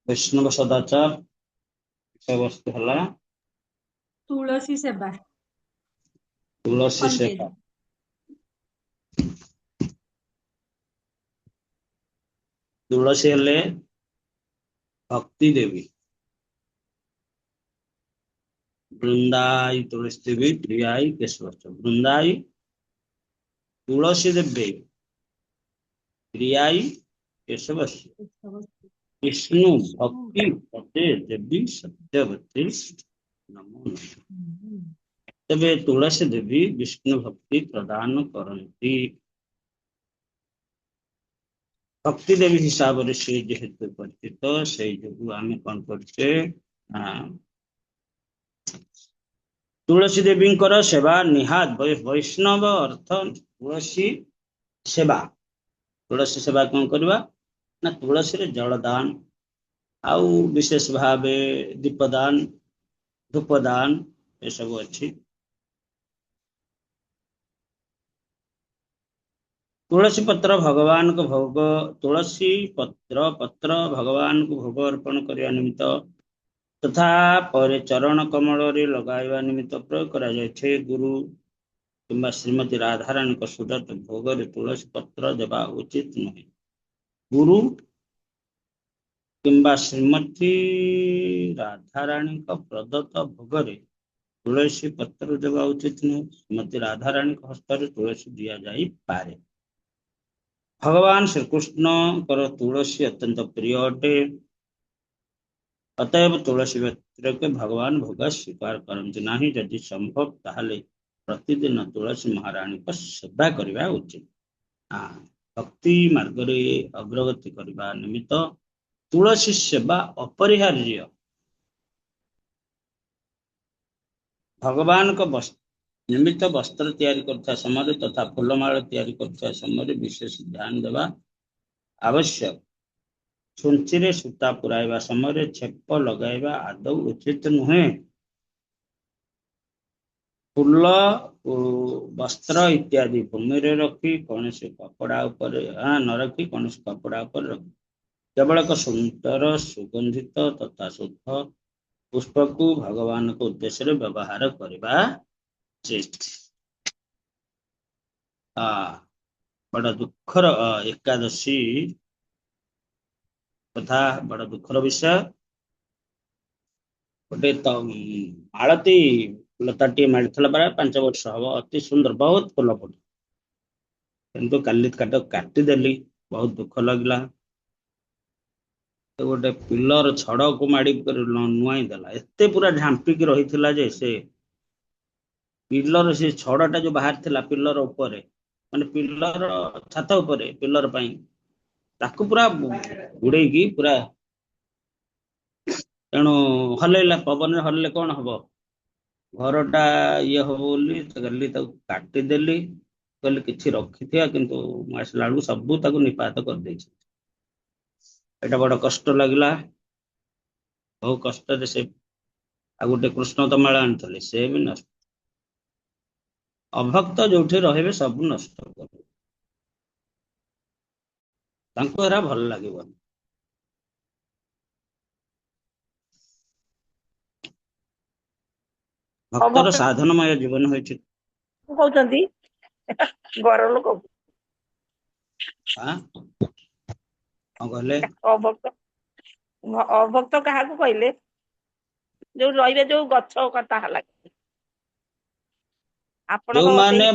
वैष्णव सदाचार विषय वस्तु हला तुलसी सेवा तुलसी पंडित। सेवा। तुलसी हेले भक्ति देवी, वृंदाई तुलसी देवी, प्रियाई केशवच। वृंदाई तुलसी देवी, प्रियाई केशवच। विष्णु भक्ति पते देवी सत्यवती नमो नमः। तबे तुलसी देवी विष्णु भक्ति प्रदान करती। भक्ति देवी हिसाब से जेहेतु परिचित से जो आम कौन करछे तुलसी देवी सेवा निहात वैष्णव अर्थ तुलसी सेवा। तुलसी सेवा कौन करवा ना तुलसी रे जलदान आउ विशेष भाव दीपदान धूपदान ये सब अच्छी। तुलसी पत्र भगवान को भोग तुलसी पत्र भगवान को भोग अर्पण करने निमित्त तथा पर चरण कमल रे लगाइवा निमित्त प्रयोग करा जाए। गुरु किंबा श्रीमती राधारानी को सुदत्त भोग रे तुलसी पत्र देवा उचित नहीं। गुरु किंबा श्रीमती राधारानी को प्रदत्त भोग रे तुलसी पत्र देवा उचित नहीं। श्रीमती राधारानी को हस्त रे तुलसी दिया जाई पारे। भगवान श्री कृष्ण कर तुलसी अत्यंत प्रिय अटे। अतएव तुलसी व्यतिरेक के भगवान भोग स्वीकार करते नहीं। यदि संभव ताहले प्रतिदिन तुलसी महारानी को सेवा करवा उचित। भक्ति मार्ग रे अग्रगति करबा निमित्त तुलसी सेवा अपरिहार्य। भगवान को निमित्त वस्त्र तैयारी करता समय तथा फूलमाला तैयारी करता समय विशेष ध्यान देवा आवश्यक। छुंची रे सूता पुराइबा समय छेप लगाइबा आदौ उचित नुहे। फूल वस्त्र इत्यादि भूमि रे रखी कौन से कपड़ा ऊपर न रखी कौन से कपड़ा ऊपर रखी। केवल एक सुंदर सुगंधित तथा शुद्ध पुष्प को भगवान को उद्देश्य रे व्यवहार करबा बड़ा दुखर एकादशी तथा बड़ा दुखर विषय। गोटे आलती लताटी मारिथला परा 5 वर्ष हम अति सुंदर बहुत फूल फुट किंतु काली काटिदेली बहुत दुख लगला। तो गोटे पिलर छड़ को माड़ी नुआई देला एते पूरा झांपिक रही जे से पिलर से छड़टा जो बाहर थिला पिलर ऊपर माने पिलर छात ऊपर पिलर पाई ताकू पूरा गुड़े की पूरा तेणु हलैला पवन हल्ले कौन हम घरटा ये हम बोली गली काटिदेली कहली किसी रखी थी किंतु आसला बेलू सबू ताकू निपात कर देछि। एटा बड़ कष्ट लगला बहुत कष्ट से गोटे कृष्ण तमाला आनी से भी नष्ट। अभक्त जो रहे सब नष्ट कर भल लगे। भक्तर साधनमय जीवन होइछि कहउछंती घर लोक कहले अभक्त अभक्त क्या कहले जो रही जो गछ कटा हला जो माने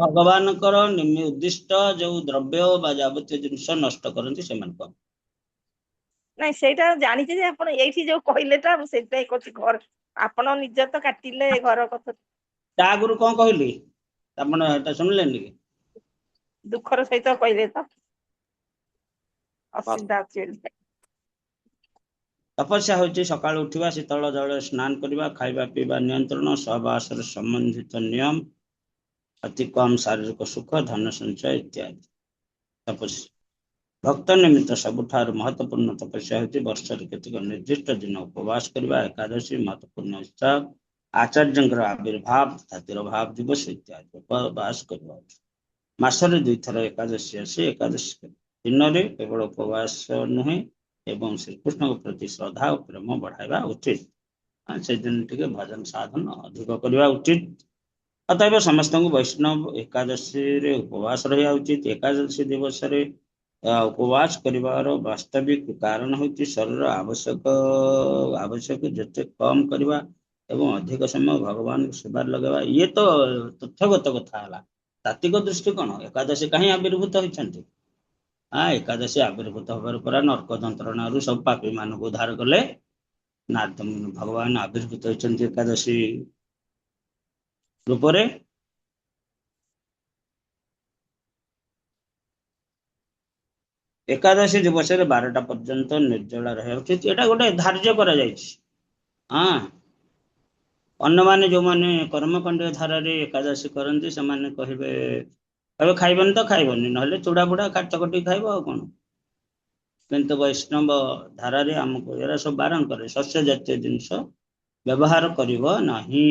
भगवान उद्दिष्ट जो द्रव्य बा जावतीय जिनस नष्ट करती से नहीं सेटा जानी जे आपण एठी जो कहले ता सेटा कथि घर आपण निज तो काटिले घर कथा ता गुरु कोन कहली आपण एटा सुनलेनी कि दुखर सहित कहले तो असिधा अछि। तपस्या होची सकाळ उठिबा शीतल जल स्नान करबा खाइबा पीबा नियंत्रण सहवास संबंधित नियम अति कम शारीरिक सुख धन संचय इत्यादि। तपस्या भक्त निमित्त सबुठार महत्वपूर्ण तपस्या होती वर्ष केतक निर्दिष्ट दिन उपवास करबा एकादशी महत्वपूर्ण उत्सव आचार्य आविर्भाव तथा तिरोभाव दिवस इत्यादि उपवास करबा। ମାସରେ 2 ଥର ଏକାଦଶୀ ଆସେ। ଏକାଦଶୀ ଦିନରେ କେବଳ ଉପବାସ ନୁହେଁ ଏବଂ ଶ୍ରୀକୃଷ୍ଣଙ୍କ ପ୍ରତି ଶ୍ରଦ୍ଧା ଓ ପ୍ରେମ ବଢାଇବା ଉଚିତ। ସେଦିନ ଟିକେ ଭଜନ ସାଧନ ଅଧିକ କରିବା ଉଚିତ। ଅତଏବ ସମସ୍ତଙ୍କୁ ବୈଷ୍ଣବ ଏକାଦଶୀରେ ଉପବାସ ରହିବା ଉଚିତ। ଏକାଦଶୀ ଦିବସରେ ଉପବାସ କରିବାର ବାସ୍ତବିକ କାରଣ ହେଉଛି ଶରୀର ଆବଶ୍ୟକ ଯେତେ କମ କରିବା ଏବଂ ଅଧିକ ସମୟ ଭଗବାନଙ୍କ ସେବାରେ ଲଗାଇବା। ଇଏ ତ ତଥ୍ୟଗତ କଥା ହେଲା। ତାତ୍ତ୍ୱିକ ଦୃଷ୍ଟି କଣ? ଏକାଦଶୀ କାହିଁ ଆବିର୍ଭୂତ ହୋଇଛନ୍ତି? ଏକାଦଶୀ ଆବିର୍ଭୂତ ହେବାର ପରେ ନର୍କ ଯନ୍ତ୍ରଣାରୁ ସବୁ ପାପୀ ମାନଙ୍କୁ ଉଦ୍ଧାର କଲେ। ନା ଭଗବାନ ଆବିର୍ଭୂତ ହୋଇଛନ୍ତି ଏକାଦଶୀ ରୂପରେ। ଏକାଦଶୀ ଦିବସରେ 12ଟା ପର୍ଯ୍ୟନ୍ତ ନିର୍ଜଳା ରହିବା ଉଚିତ। ଏଟା ଗୋଟେ ଧାର୍ଯ୍ୟ କରାଯାଇଛି। ଅନ୍ୟମାନେ ଯୋଉମାନେ କର୍ମକାଣ୍ଡ ଧାରାରେ ଏକାଦଶୀ କରନ୍ତି ସେମାନେ କହିବେ ଏବେ ଖାଇବନି ତ ଖାଇବନି, ନହେଲେ ଚୁଡ଼ା ବୁଡ଼ା ଚକଟି ଖାଇବ ଆଉ କଣ। କିନ୍ତୁ ବୈଷ୍ଣବ ଧାରାରେ ଆମକୁ ଏରା ସବୁ ବାରଣ କରେ, ଶସ୍ୟ ଜାତୀୟ ଜିନିଷ ବ୍ୟବହାର କରିବ ନାହିଁ।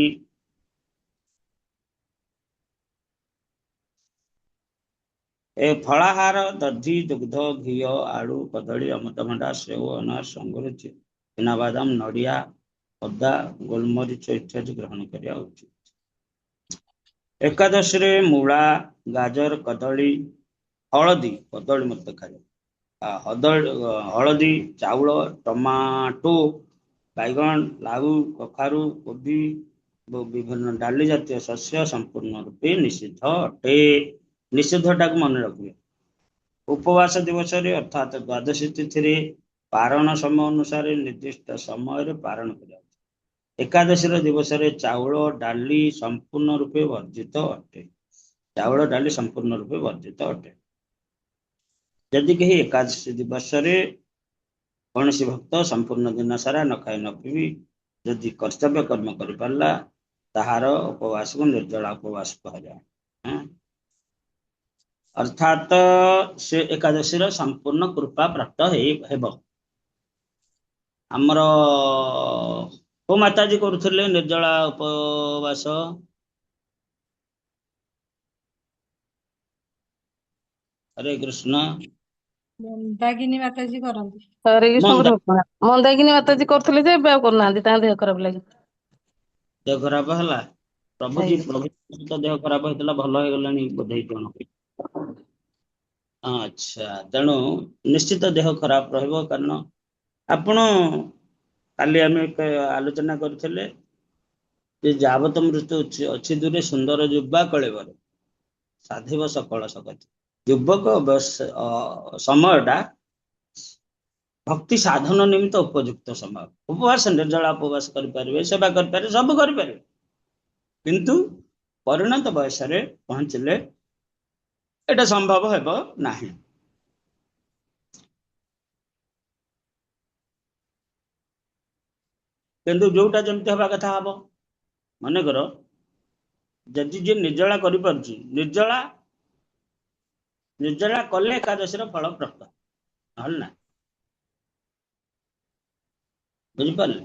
ଏ ଫଳାହାର ଦଧି ଦୁଗ୍ଧ ଘିଅ ଆଳୁ କଦଳୀ ଅମୃତଭଣ୍ଡା ସେଉ ଅନାରସ ଅଙ୍ଗୁର ଚିନାବାଦାମ ନଡ଼ିଆ ଅଦା ଗୋଲମରିଚ ଇତ୍ୟାଦି ଗ୍ରହଣ କରିବା ଉଚିତ। ଏକାଦଶୀରେ ମୂଳା ଗାଜର କଦଳୀ ହଳଦୀ କଦଳୀ ମଧ୍ୟ ଖାଇବ। ହଳଦୀ ଚାଉଳ ଟମାଟୋ ବାଇଗଣ ଲାଉ କଖାରୁ କୋବି ବିଭିନ୍ନ ଡାଲି ଜାତୀୟ ଶସ୍ୟ ସମ୍ପୂର୍ଣ୍ଣ ରୂପେ ନିଷିଦ୍ଧ ଅଟେ। ନିଷିଦ୍ଧଟାକୁ ମନେ ରଖିବେ। ଉପବାସ ଦିବସରେ ଅର୍ଥାତ ଦ୍ୱାଦଶୀ ତିଥିରେ ପାରଣ ସମୟ ଅନୁସାରେ ନିର୍ଦ୍ଦିଷ୍ଟ ସମୟରେ ପାରଣ କରିବା। ଏକାଦଶୀର ଦିବସରେ ଚାଉଳ ଡାଲି ସମ୍ପୂର୍ଣ୍ଣ ରୂପେ ବର୍ଜିତ ଅଟେ। ଚାଉଳ ଡାଲି ସମ୍ପୂର୍ଣ୍ଣ ରୂପେ ବର୍ଜିତ ଅଟେ। ଯଦି କେହି ଏକାଦଶୀ ଦିବସରେ କୌଣସି ଭକ୍ତ ସମ୍ପୂର୍ଣ୍ଣ ଦିନ ସାରା ନ ଖାଇ ନ ପିଇ ଯଦି କର୍ତ୍ତବ୍ୟ କର୍ମ କରିପାରିଲା ତାହାର ଉପବାସକୁ ନିର୍ଜଳା ଉପବାସ କୁହାଯାଏ। ଅର୍ଥାତ ସେ ଏକାଦଶୀର ସମ୍ପୂର୍ଣ୍ଣ କୃପା ପ୍ରାପ୍ତ ହେବ। ଆମର କୋଉ ମାତାଜୀ କରୁଥିଲେ ନିର୍ଜଳା ଉପବାସ? ହରେ କୃଷ୍ଣ। ମନ୍ଦାକିନୀ ମାତାଜୀ କରନ୍ତି। ହରେ କୃଷ୍ଣ ମନ୍ଦାକିନୀ ମାତାଜୀ କରୁଥିଲେ ଯେ ଏବେ ଆଉ କରୁନାହାନ୍ତି, ତାଙ୍କ ଦେହ ଖରାପ ଲାଗି। ଦେହ ଖରାପ ହେଲା? ପ୍ରଭୁଜୀ ଦେହ ଖରାପ ହେଇଥିଲା, ଭଲ ହେଇଗଲାଣି ବୋଧେ କଣ? ଆଚ୍ଛା, ତେଣୁ ନିଶ୍ଚିତ ଦେହ ଖରାପ ରହିବ। କାରଣ ଆପଣ କାଲି ଆମେ ଆଲୋଚନା କରିଥିଲେ ଯେ ଯାବତ ମୃତ୍ୟୁ ଅଛି ଦୂରେ ସୁନ୍ଦର ଯୁବା କଳେବର ସାଧିବ ସକଳ ସକତି। ଯୁବକ ସମୟଟା ଭକ୍ତି ସାଧନ ନିମିତ୍ତ ଉପଯୁକ୍ତ ସମୟ। ଉପବାସ ନିର୍ଜଳା ଉପବାସ କରିପାରିବେ, ସେବା କରିପାରିବେ, ସବୁ କରିପାରିବେ, କିନ୍ତୁ ପରିଣତ ବୟସରେ ପହଞ୍ଚିଲେ ଏଟା ସମ୍ଭବ ହେବ ନାହିଁ। କିନ୍ତୁ ଯୋଉଟା ଯେମିତି ହେବା କଥା ହବ। ମନେକର ଯଦି ଯିଏ ନିର୍ଜଳା କରିପାରୁଛି, ନିର୍ଜଳା କଲେ ଏକାଦଶୀର ଫଳ ପ୍ରାପ୍ତ, ନହେଲେ ନା। ବୁଝିପାରିଲେ?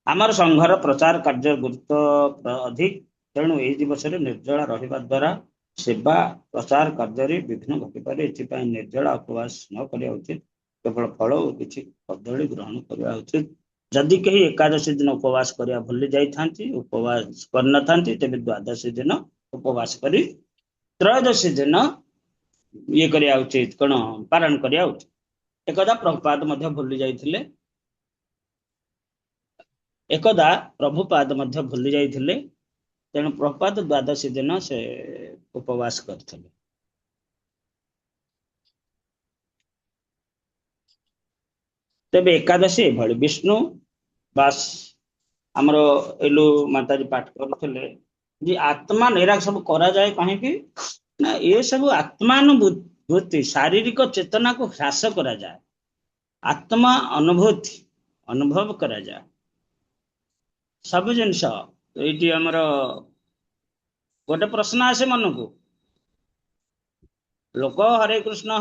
ଆମର ସଂଘର ପ୍ରଚାର କାର୍ଯ୍ୟ ଗୁରୁତ୍ୱ ଅଧିକ, ତେଣୁ ଏହି ଦିବସରେ ନିର୍ଜଳା ରହିବା ଦ୍ୱାରା ସେବା ପ୍ରଚାର କାର୍ଯ୍ୟରେ ବିଘ୍ନ ଘଟିପାରେ। ଏଥିପାଇଁ ନିର୍ଜଳା ଉପବାସ ନ କରିବା ଉଚିତ। କେବଳ ଫଳ ଓ କିଛି କଦଳୀ ଗ୍ରହଣ କରିବା ଉଚିତ। ଯଦି କେହି ଏକାଦଶୀ ଦିନ ଉପବାସ କରିବା ଭୁଲି ଯାଇଥାନ୍ତି, ଉପବାସ କରିନଥାନ୍ତି, ତେବେ ଦ୍ୱାଦଶୀ ଦିନ ଉପବାସ କରି ତ୍ରୟୋଦଶୀ ଦିନ ଇଏ କରିବା ଉଚିତ, କଣ ପାରଣ କରିବା ଉଚିତ। ଏକଦା ପ୍ରଭୁପାଦ ମଧ୍ୟ ଭୁଲି ଯାଇଥିଲେ। ତେଣୁ ପ୍ରଭୁପାଦ ଦ୍ୱାଦଶୀ ଦିନ ସେ ଉପବାସ କରିଥିଲେ। ତେବେ ଏକାଦଶୀ ଏଭଳି ବିଷ୍ଣୁ ବାସ ଆମର ଏଲୁ ମାତାଜୀ ପାଠ କରୁଥିଲେ ଯେ ଆତ୍ମା ଏରା ସବୁ କରାଯାଏ କାହିଁକି ନା ଏ ସବୁ ଆତ୍ମାନୁଭୂତି ଶାରୀରିକ ଚେତନାକୁ ହ୍ରାସ କରାଯାଏ, ଆତ୍ମା ଅନୁଭବ କରାଯାଏ ସବୁ ଜିନିଷ। ଏଇଠି ଆମର ଗୋଟେ ପ୍ରଶ୍ନ ଆସେ ମନକୁ, लोक हरे कृष्ण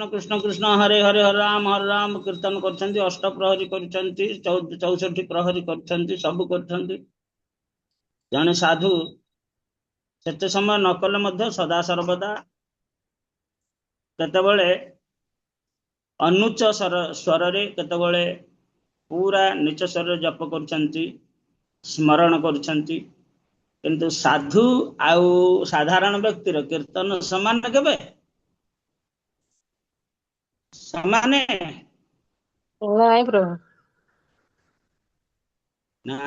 कृष्ण कृष्ण हरे हरे हरे राम कीर्तन करछन्ति, अष्ट प्रहरी करछन्ति, 64 प्रहरी करछन्ति, सब करछन्ति। जने साधु सेते समय न कले मध्य सदा सर्वदा केतेबेले अनुच्च स्वर रे, केतेबेले पूरा नीच स्वर जप करछन्ति, स्मरण करछन्ति। किंतु साधु आउ साधारण व्यक्तिर कीर्तन समान केबे समान ନାଇଁ ପ୍ରଭୁ। ना।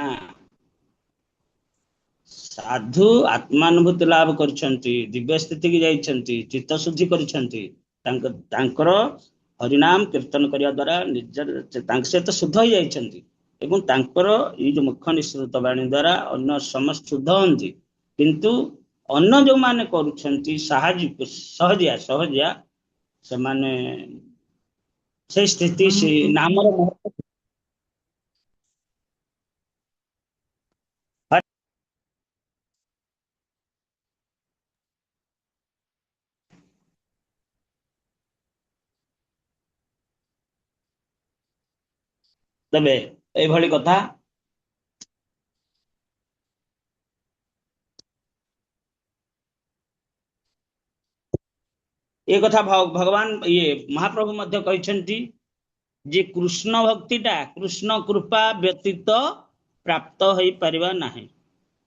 साधु आत्मानुभूति लाभ करछन्ति, दिव्य स्थिति की जाइछन्ति, चित्त शुद्धि करछन्ति, तांकर हरिनाम कीर्तन करिया द्वारा निज तांक से तो शुद्ध हो जाइछन्ति एवं तांकर ई जो मुख निश्रुत वाणी द्वारा अन्य समस्त शुद्ध हन्ति। किंतु अन्य जो माने करूछन्ति सहजिया सहजिया से माने से स्थिति से नामर देबे एई भली कथा। ये कथा भगवान ये महाप्रभु मध्य कहछन्ति जे कृष्ण भक्तिटा कृष्ण कृपा व्यतीत प्राप्त होई परिबा नाही।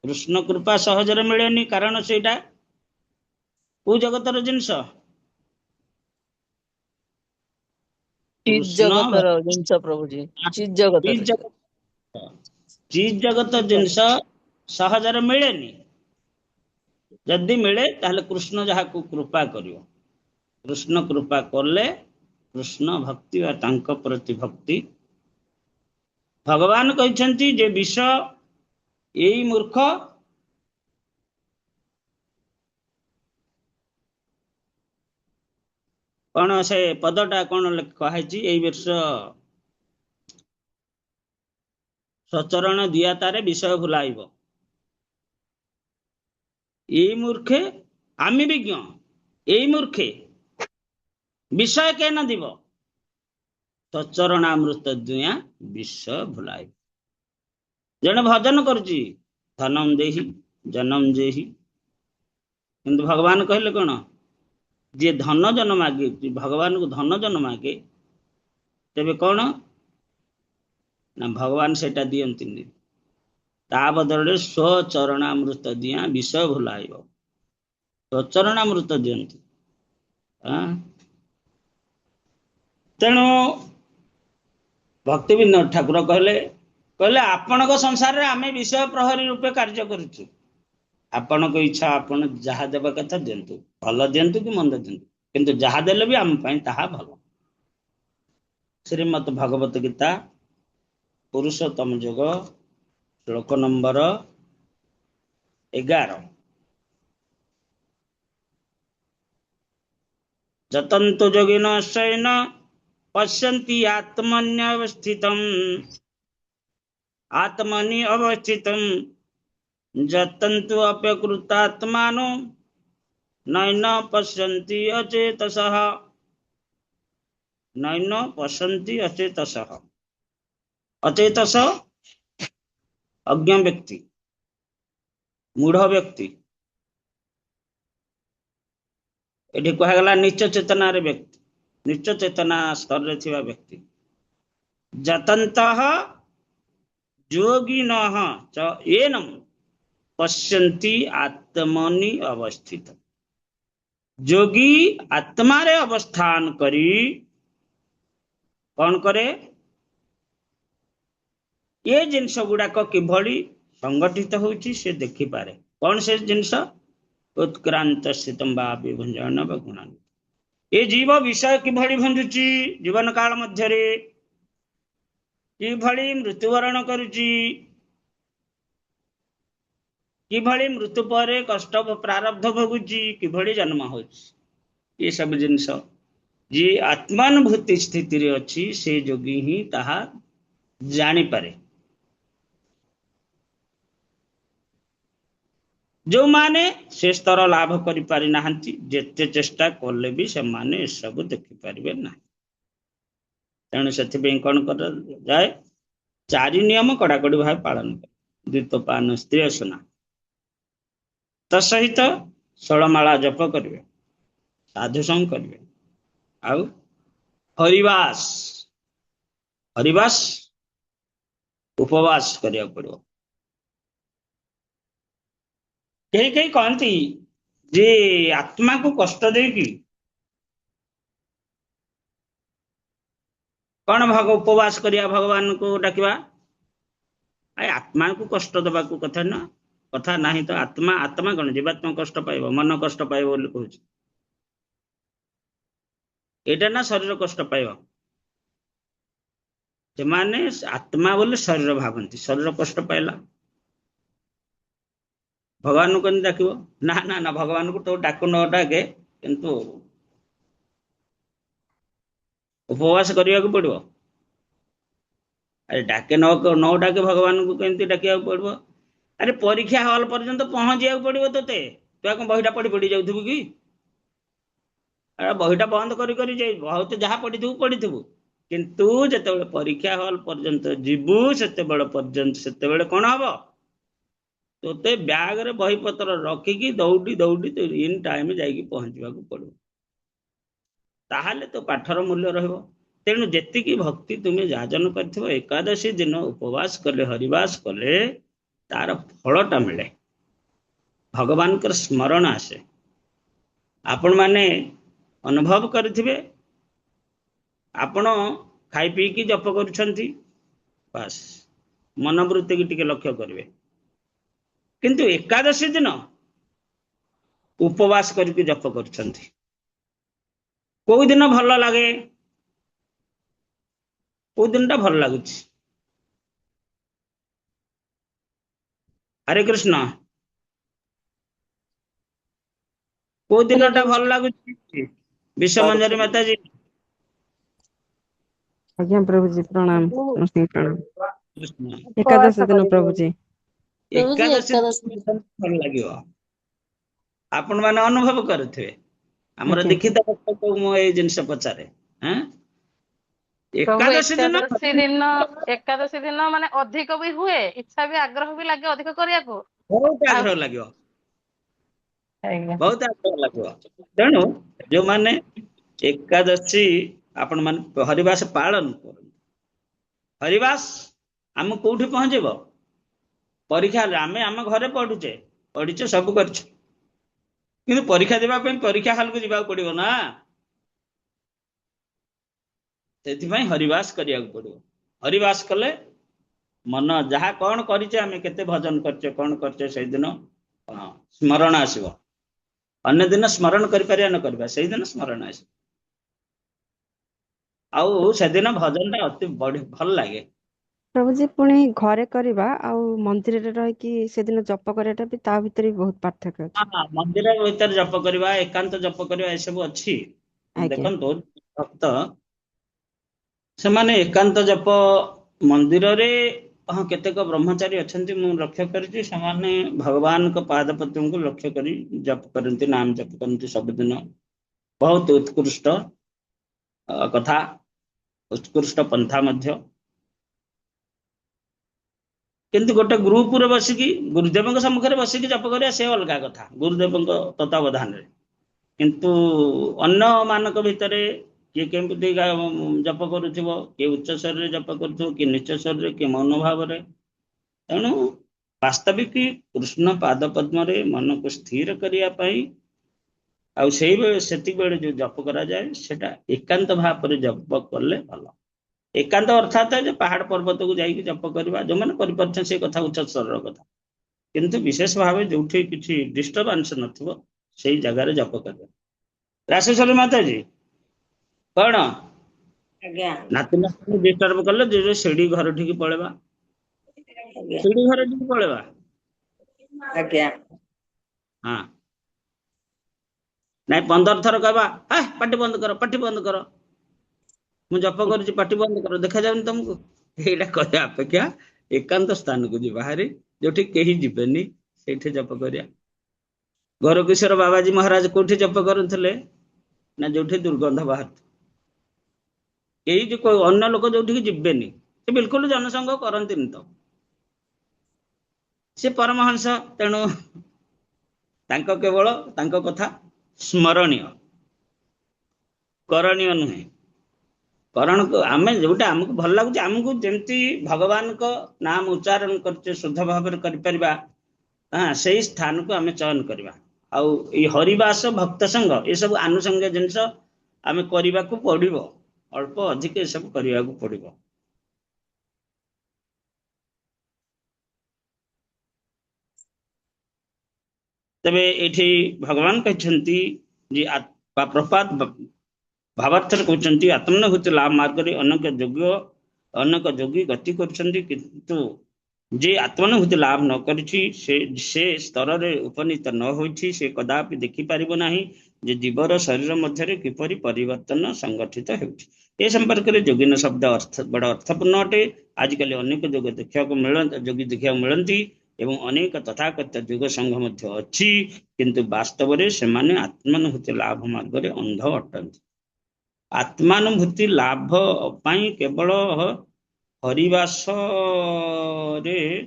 कृष्ण कृपा सहजरे मिलेनी, कारण सेटा को जगतर जिंस ଚିତ୍ कृष्ण ଜଗତର ଜିନିଷ ପ୍ରଭୁଜୀ, ଚିତ୍ ଜଗତର चीज जगत जिनस सहजरे मिलेनी। जदि मिले ताहले कृष्ण जहा को कृपा करियो, कृष्ण कृपा करले कृष्ण भक्ति वा तांक प्रति भक्ति। भगवान कहछन्ति जे विष एई मूर्ख कौन से पदटा कौन कहाइछि एई वर्ष सचरण दिया तारे विषय भुलाइब। एई मूर्खे आमी विज्ञ, एई मूर्खे विषय के न दिव, सचरणामृत दुया विषय भुलाइब। जने भजन करछि धनम देहि जन्म जेहि, किंतु भगवान कहले कौन जे धन जन मागे, भगवान को धन जन मागे तेबे कौन ना भगवान सेटा दियंतिनि, ता बदले स्वचरणामृत दिया विषय भुलाइब। स्वचरणामृत दियंति। तेणु भक्ति विनोद ठाकुर कहले कहले आपणक संसार रे आमे विषय प्रहरी रूपे कार्य करूछु, आपणक इच्छा आपण जहा देबा कथा दियंतु, भल दियंतु कि मंद दियंतु, किंतु जहा देले भी आम पई ताहा भल। श्रीमद् भगवत गीता पुरुषोत्तम योग श्लोक नंबर 11। जतन्तु योगिनो शयन पश्यन्ति आत्मन्यवस्थितम्, आत्मनि अवस्थितम् जतन्तु अप्यकृतात्मानो नैन पश्यन्ति अचेतसः, नैन पश्यन्ति अचेतसः। अचेतस अज्ञ व्यक्ति, मूढ़ व्यक्ति, एठी कहगला नीच चेतना रे व्यक्ति, नीच चेतना स्तर रे थिबा व्यक्ति। जतन्तः योगिनः च एनं पश्यन्ति आत्मनि अवस्थित। योगी आत्मा रे अवस्थान करी कौन करे ये जिनस गुड़ाक किभली संगठित होउची से देखि पारे। कौन से जिनस उत्क्रांत स्थितम वा विभंजन वा गुणान्वित। ये जीव विषय किभली भंजुची जीवन काल मध्य रे, किभली मृत्युवरण करुची, किभली मृत्यु पर कष्ट प्रारब्ध भोगुची, किभली जन्म होउची। ये सब जिनस जी आत्मानुभूति स्थिति रे अछि से जोगी ही ताहा जानी पारे। ଯୋଉମାନେ ସେ ସ୍ତର ଲାଭ କରିପାରି ନାହାନ୍ତି ଯେତେ ଚେଷ୍ଟା କଲେ ବି ସେମାନେ ଏସବୁ ଦେଖିପାରିବେ ନାହିଁ। ତେଣୁ ସେଥିପାଇଁ କଣ କରାଯାଏ? 4 ନିୟମ କଡାକଡି ଭାବେ ପାଳନ କରେ। ଦ୍ୱିତପାନ ସ୍ତ୍ରୀ ଅସନା ତା ସହିତ 16 ମାଳା ଜପ କରିବେ, ସାଧୁ ସଙ୍ଗ କରିବେ, ଆଉ ହରିବାସ ହରିବାସ ଉପବାସ କରିବାକୁ ପଡିବ। କେହି କେହି କହନ୍ତି ଯେ ଆତ୍ମାକୁ କଷ୍ଟ ଦେଇକି କଣ ଉପବାସ କରିବା, ଭଗବାନଙ୍କୁ ଡାକିବା? ଆତ୍ମାକୁ କଷ୍ଟ ଦେବାକୁ କଥା ନାହିଁ ତ। ଆତ୍ମା କଣ? ଜୀବାତ୍ମା କଷ୍ଟ ପାଇବ, ମନ କଷ୍ଟ ପାଇବ ବୋଲି କହୁଛି। ଏଇଟା ନା ଶରୀର କଷ୍ଟ ପାଇବ। ସେମାନେ ଆତ୍ମା ବୋଲି ଶରୀର ଭାବନ୍ତି, ଶରୀର କଷ୍ଟ ପାଇଲା ଭଗବାନଙ୍କୁ କେମିତି ଡାକିବ? ନା ନା ନା, ଭଗବାନଙ୍କୁ ତ ଡାକୁ ନ ଡାକେ, କିନ୍ତୁ ଉପବାସ କରିବାକୁ ପଡିବ। ଆରେ ଡାକେ ନ ଡାକେ ଭଗବାନଙ୍କୁ କେମିତି ଡାକିବାକୁ ପଡିବ? ଆରେ ପରୀକ୍ଷା ହଲ୍ ପର୍ଯ୍ୟନ୍ତ ପହଞ୍ଚିବାକୁ ପଡିବ ତୋତେ। ତୁ କଣ ବହିଟା ପଢି ପଢି ଯାଉଥିବୁ କି? ଆରେ ବହିଟା ବନ୍ଦ କରି କରି ବହୁତ ଯାହା ପଢିଥିବୁ, କିନ୍ତୁ ଯେତେବେଳେ ପରୀକ୍ଷା ହଲ୍ ପର୍ଯ୍ୟନ୍ତ ଯିବୁ ସେତେବେଳେ କଣ ହବ? ତୋତେ ବ୍ୟାଗରେ ବହିପତ୍ର ରଖିକି ଦୌଡ଼ି ଇନ୍ ଟାଇମ ଯାଇକି ପହଞ୍ଚିବାକୁ ପଡିବ। ତାହେଲେ ତ ପାଠର ମୂଲ୍ୟ ରହିବ। ତେଣୁ ଯେତିକି ଭକ୍ତି ତୁମେ ଯାଜନ କରିଥିବ, ଏକାଦଶୀ ଦିନ ଉପବାସ କଲେ, ହରିବାସ କଲେ, ତାର ଫଳଟା ମିଳେ, ଭଗବାନଙ୍କର ସ୍ମରଣ ଆସେ। ଆପଣମାନେ ଅନୁଭବ କରିଥିବେ, ଆପଣ ଖାଇ ପିଇକି ଜପ କରୁଛନ୍ତି, ବାସ୍ ମନୋବୃତ୍ତିକି ଟିକେ ଲକ୍ଷ୍ୟ କରିବେ। କିନ୍ତୁ ଏକାଦଶୀ ଦିନ ଉପବାସ କରିକି ଜପ କରୁଛନ୍ତି। କୋଉ ଦିନ ଭଲ ଲାଗେ? କୋଉ ଦିନଟା ଭଲ ଲାଗୁଛି? ହରେ କୃଷ୍ଣ। କୋଉ ଦିନଟା ଭଲ ଲାଗୁଛି? ବିଶ୍ୱମଞ୍ଜରୀ ମାତାଜୀ। ଆଜ୍ଞା ପ୍ରଭୁଜୀ ପ୍ରଣାମ, ସମସ୍ତଙ୍କୁ ପ୍ରଣାମ। କୃଷ୍ଣ। ଏକାଦଶ ଦିନ ପ୍ରଭୁଜୀ। ଏକାଦଶୀ ଭଲ ଲାଗିବ, ଆପଣ ମାନେ ଅନୁଭବ କରୁଥିବେ। ଆମର ଆଜ୍ଞା ଦୀକ୍ଷିତ ଭକ୍ତକୁ ମୁଁ ଏଇ ଜିନିଷ ପଚାରେ, ପ୍ରଭୁ ଏକାଦଶୀ ଦିନ ଏକାଦଶୀ ଦିନ ମାନେ ଅଧିକ ବି ହୁଏ, ଇଚ୍ଛା ବି ଆଗ୍ରହ ବି ଲାଗେ ଅଧିକ କରିବାକୁ। ବହୁତ ଆଉ ଆଗ୍ରହ ଲାଗିବ, ଆଜ୍ଞା ବହୁତ ଆଗ୍ରହ ଲାଗିବ। ତେଣୁ ଯୋଉମାନେ ଏକାଦଶୀ ଆପଣ ମାନେ ହରିବାସ ପାଳନ କରନ୍ତୁ, ହରିବାସ ଆମକୁ କୋଉଠି ପହଞ୍ଚିବ? ପରୀକ୍ଷା ହେଲେ ଆମେ ଆମ ଘରେ ପଢିଛେ ସବୁ କରିଛୁ, କିନ୍ତୁ ପରୀକ୍ଷା ଦେବା ପାଇଁ ପରୀକ୍ଷା ହଲକୁ ଯିବାକୁ ପଡିବ ନା। ସେଥିପାଇଁ ହରିବାସ କରିବାକୁ ପଡିବ। ହରିବାସ କଲେ ମନ ଯାହା କଣ କରିଛେ, ଆମେ କେତେ ଭଜନ କରିଛେ, କଣ କରିଛେ, ସେଇଦିନ ସ୍ମରଣ ଆସିବ। ଅନ୍ୟ ଦିନ ସ୍ମରଣ କରିପାରିବା ନ କରିବା, ସେଇଦିନ ସ୍ମରଣ ଆସିବ। ଆଉ ସେଦିନ ଭଜନଟା ଅତି ଭଲ ଲାଗେ। ପ୍ରଭୁଜୀ ପୁଣି ଘରେ କରିବା ଆଉ ମନ୍ଦିରରେ ରହିକି ସେଦିନ ଜପ କରିବାଟା ବି ତା ଭିତରେ ବି ବହୁତ ପାର୍ଥକ୍ୟ ଅଛି। ମନ୍ଦିର ଭିତରେ ଜପ କରିବା, ଏକାନ୍ତ ଜପ କରିବା, ଏସବୁ ଅଛି। ଆଜ୍ଞା ଦେଖନ୍ତୁ ଭକ୍ତ ସେମାନେ ଏକାନ୍ତ ଜପ ମନ୍ଦିରରେ, କେତେକ ବ୍ରହ୍ମଚାରୀ ଅଛନ୍ତି ମୁଁ ଲକ୍ଷ୍ୟ କରିଛି, ସେମାନେ ଭଗବାନଙ୍କ ପାଦପଦ୍ମଙ୍କୁ ଲକ୍ଷ୍ୟ କରି ଜପ କରନ୍ତି, ନାମ ଜପ କରନ୍ତି ସବୁଦିନ। ବହୁତ ଉତ୍କୃଷ୍ଟ କଥା, ଉତ୍କୃଷ୍ଟ ପନ୍ଥା ମଧ୍ୟ। କିନ୍ତୁ ଗୋଟେ ଗ୍ରୁପରେ ବସିକି ଗୁରୁଦେବଙ୍କ ସମ୍ମୁଖରେ ବସିକି ଜପ କରିବା ସେ ଅଲଗା କଥା, ଗୁରୁଦେବଙ୍କ ତତ୍ତ୍ୱାବଧାନରେ। କିନ୍ତୁ ଅନ୍ୟ ମାନଙ୍କ ଭିତରେ କିଏ କେମିତି ଜପ କରୁଥିବ, କିଏ ଉଚ୍ଚ ସ୍ୱରରେ ଜପ କରୁଥିବ, କିଏ ନିଚ ସ୍ୱରରେ, କିଏ ମନୋଭାବରେ। ତେଣୁ ବାସ୍ତବିକ କୃଷ୍ଣ ପାଦ ପଦ୍ମରେ ମନକୁ ସ୍ଥିର କରିବା ପାଇଁ ଆଉ ସେତିକିବେଳେ ଯୋଉ ଜପ କରାଯାଏ, ସେଟା ଏକାନ୍ତ ଭାବରେ ଜପ କଲେ ଭଲ। ଏକାନ୍ତ ଅର୍ଥାତ ଯେ ପାହାଡ ପର୍ବତକୁ ଯାଇକି ଜପ କରିବା, ଯୋଉମାନେ କରିପାରୁଛନ୍ତି ସେ କଥା ଉଚ୍ଚ ସ୍ତରର କଥା। କିନ୍ତୁ ବିଶେଷ ଭାବେ ଯୋଉଠି କିଛି ଡିଷ୍ଟର୍ବାନ୍ସ ନଥିବ ସେଇ ଜାଗାରେ ଜପ କରିବା। ରାଶେଶ୍ୱରୀ ମାତାଜୀ କଣ ଆଜ୍ଞା ନାତି ନାତୁଣୀ ଡିଷ୍ଟର୍ବ କଲେ ସେଠି ଘରଠିକି ପଳେଇବା, ଆଜ୍ଞା ସେଠି ଘରଠିକି ପଳେଇବା। ଆଜ୍ଞା ହଁ, ନାଇଁ 15 ଥର କହିବା, ପାଟି ବନ୍ଦ କର, ପାଟି ବନ୍ଦ କର, ମୁଁ ଜପ କରୁଛି, ପାଟି ବନ୍ଦ କର, ଦେଖାଯାଉନି ତମକୁ? ଏଇଟା କହିବା ଅପେକ୍ଷା ଏକାନ୍ତ ସ୍ଥାନକୁ ଯିବା ହାରି, ଯୋଉଠି କେହି ଯିବେନି, ସେଇଠି ଜପ କରିବା। ଗୌରକିଶୋର ବାବାଜୀ ମହାରାଜ କୋଉଠି ଜପ କରୁଥିଲେ ନା ଯୋଉଠି ଦୁର୍ଗନ୍ଧ ବାହାରୁଥିଲା। ଏଇ ଯୋଉ ଅନ୍ୟ ଲୋକ ଯୋଉଠିକି ଯିବେନି, ସେ ବିଲକୁଲ ଜନସଂଘ କରନ୍ତିନି ତ, ସେ ପରମହଂସ, ତେଣୁ ତାଙ୍କ କେବଳ ତାଙ୍କ କଥା ସ୍ମରଣୀୟ, କରଣୀୟ ନୁହେଁ। କରଣ ଆମେ ଯୋଉଟା ଆମକୁ ଭଲ ଲାଗୁଛି, ଆମକୁ ଯେମିତି ଭଗବାନଙ୍କ ନାମ ଉଚ୍ଚାରଣ କରୁଛେ ଶୁଦ୍ଧ ଭାବରେ କରିପାରିବା, ସେଇ ସ୍ଥାନକୁ ଆମେ ଚୟନ କରିବା। ଆଉ ଏଇ ହରିବାସ ଭକ୍ତ ସଂଘ ଏସବୁ ଆନୁଷଙ୍ଗିକ ଜିନିଷ ଆମେ କରିବାକୁ ପଡିବ, ଅଳ୍ପ ଅଧିକ ଏସବୁ କରିବାକୁ ପଡିବ। ତେବେ ଏଠି ଭଗବାନ କହିଛନ୍ତି ଯେ ପ୍ରପାତ ଭାବାର୍ଥରେ କହୁଛନ୍ତି ଆତ୍ମନୁଭୂତି ଲାଭ ମାର୍ଗରେ ଅନେକ ଯୋଗୀ ଗତି କରୁଛନ୍ତି, କିନ୍ତୁ ଯେ ଆତ୍ମନୁଭୂତି ଲାଭ ନ କରିଛି ସେ ସ୍ତରରେ ଉପନୀତ ନ ହୋଇଛି, ସେ କଦାପି ଦେଖିପାରିବ ନାହିଁ ଯେ ଜୀବର ଶରୀର ମଧ୍ୟରେ କିପରି ପରିବର୍ତ୍ତନ ସଂଗଠିତ ହେଉଛି। ଏ ସମ୍ପର୍କରେ ଯୋଗୀନ ଶବ୍ଦ ବଡ଼ ଅର୍ଥପୂର୍ଣ୍ଣ ଅଟେ। ଆଜିକାଲି ଅନେକ ଯୋଗୀ ଦେଖିବାକୁ ମିଳନ୍ତି ଏବଂ ଅନେକ ତଥାକଥିତ ଯୋଗ ସଂଘ ମଧ୍ୟ ଅଛି, କିନ୍ତୁ ବାସ୍ତବରେ ସେମାନେ ଆତ୍ମନୁଭୂତି ଲାଭ ମାର୍ଗରେ ଅନ୍ଧ ଅଟନ୍ତି। ଆତ୍ମାନୁଭୂତି ଲାଭ ପାଇଁ କେବଳ ହରିବାସରେ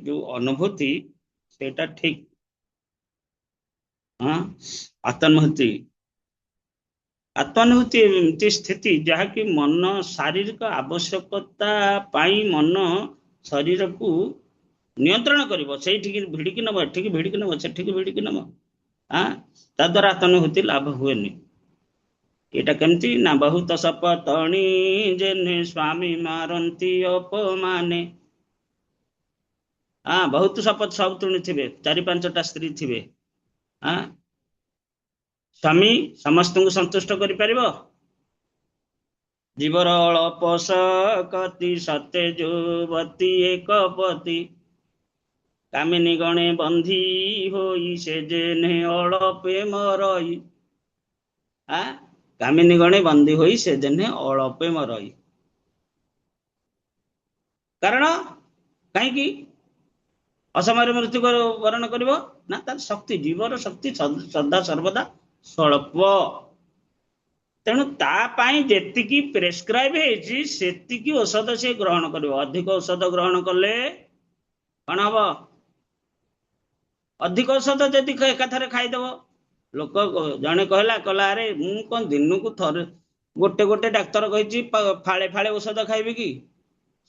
ଯୋଉ ଅନୁଭୂତି ସେଇଟା ଠିକ। ଆତ୍ମାନୁଭୂତି ଏମିତି ସ୍ଥିତି ଯାହାକି ମନ ଶାରୀରିକ ଆବଶ୍ୟକତା ପାଇଁ ମନ ଶରୀରକୁ ନିୟନ୍ତ୍ରଣ କରିବ, ସେଇଠିକି ଭିଡ଼ିକି ନବ, ଏଠିକି ଭିଡ଼ିକି ନବ, ସେଠିକି ଭିଡ଼ିକି ନବ, ତା ଦ୍ୱାରା ଆତ୍ମାନୁଭୂତି ଲାଭ ହୁଏନି। ଏଇଟା କେମିତି ନା ବହୁତ ଶପଥଣି ଯେନେ ସ୍ୱାମୀ ମାରନ୍ତି ଅପମାନେ। ବହୁତ ଶପଥ ସବୁ ତୁଣିଥିବେ, 4-5ଟା ସ୍ତ୍ରୀ ଥିବେ, ସ୍ୱାମୀ ସମସ୍ତଙ୍କୁ ସନ୍ତୁଷ୍ଟ କରିପାରିବ? ଜୀବର ଅଳପ ଶକତି ସତେ ଯୁବତୀ ଏକପତି, କାମିନୀ ଗଣେ ବନ୍ଧି ହୋଇ ସେ ଯେନେ ଅଳପେ ମରଇ। କାମିନୀ ଗଣେ ବନ୍ଦୀ ହୋଇ ସେ ଯେନେ ଅଳପେ ମରଇ। କାରଣ କାହିଁକି ଅସମୟରେ ମୃତ୍ୟୁ ବରଣ କରିବ ନା, ତାର ଶକ୍ତି, ଜୀବର ଶକ୍ତି ସଦା ସର୍ବଦା ସ୍ୱଳ୍ପ। ତେଣୁ ତା ପାଇଁ ଯେତିକି ପ୍ରେସକ୍ରାଇବ ହେଇଛି ସେତିକି ଔଷଧ ସେ ଗ୍ରହଣ କରିବ। ଅଧିକ ଔଷଧ ଗ୍ରହଣ କଲେ କଣ ହବ? ଅଧିକ ଔଷଧ ଯଦି ଏକାଥରେ ଖାଇଦବ, ଲୋକ ଜଣେ କହିଲା ଆରେ ମୁଁ କଣ ଦିନକୁ ଥରେ ଗୋଟେ ଡାକ୍ତର କହିଛି ଫାଳେ ଫାଳେ ଔଷଧ ଖାଇବି କି,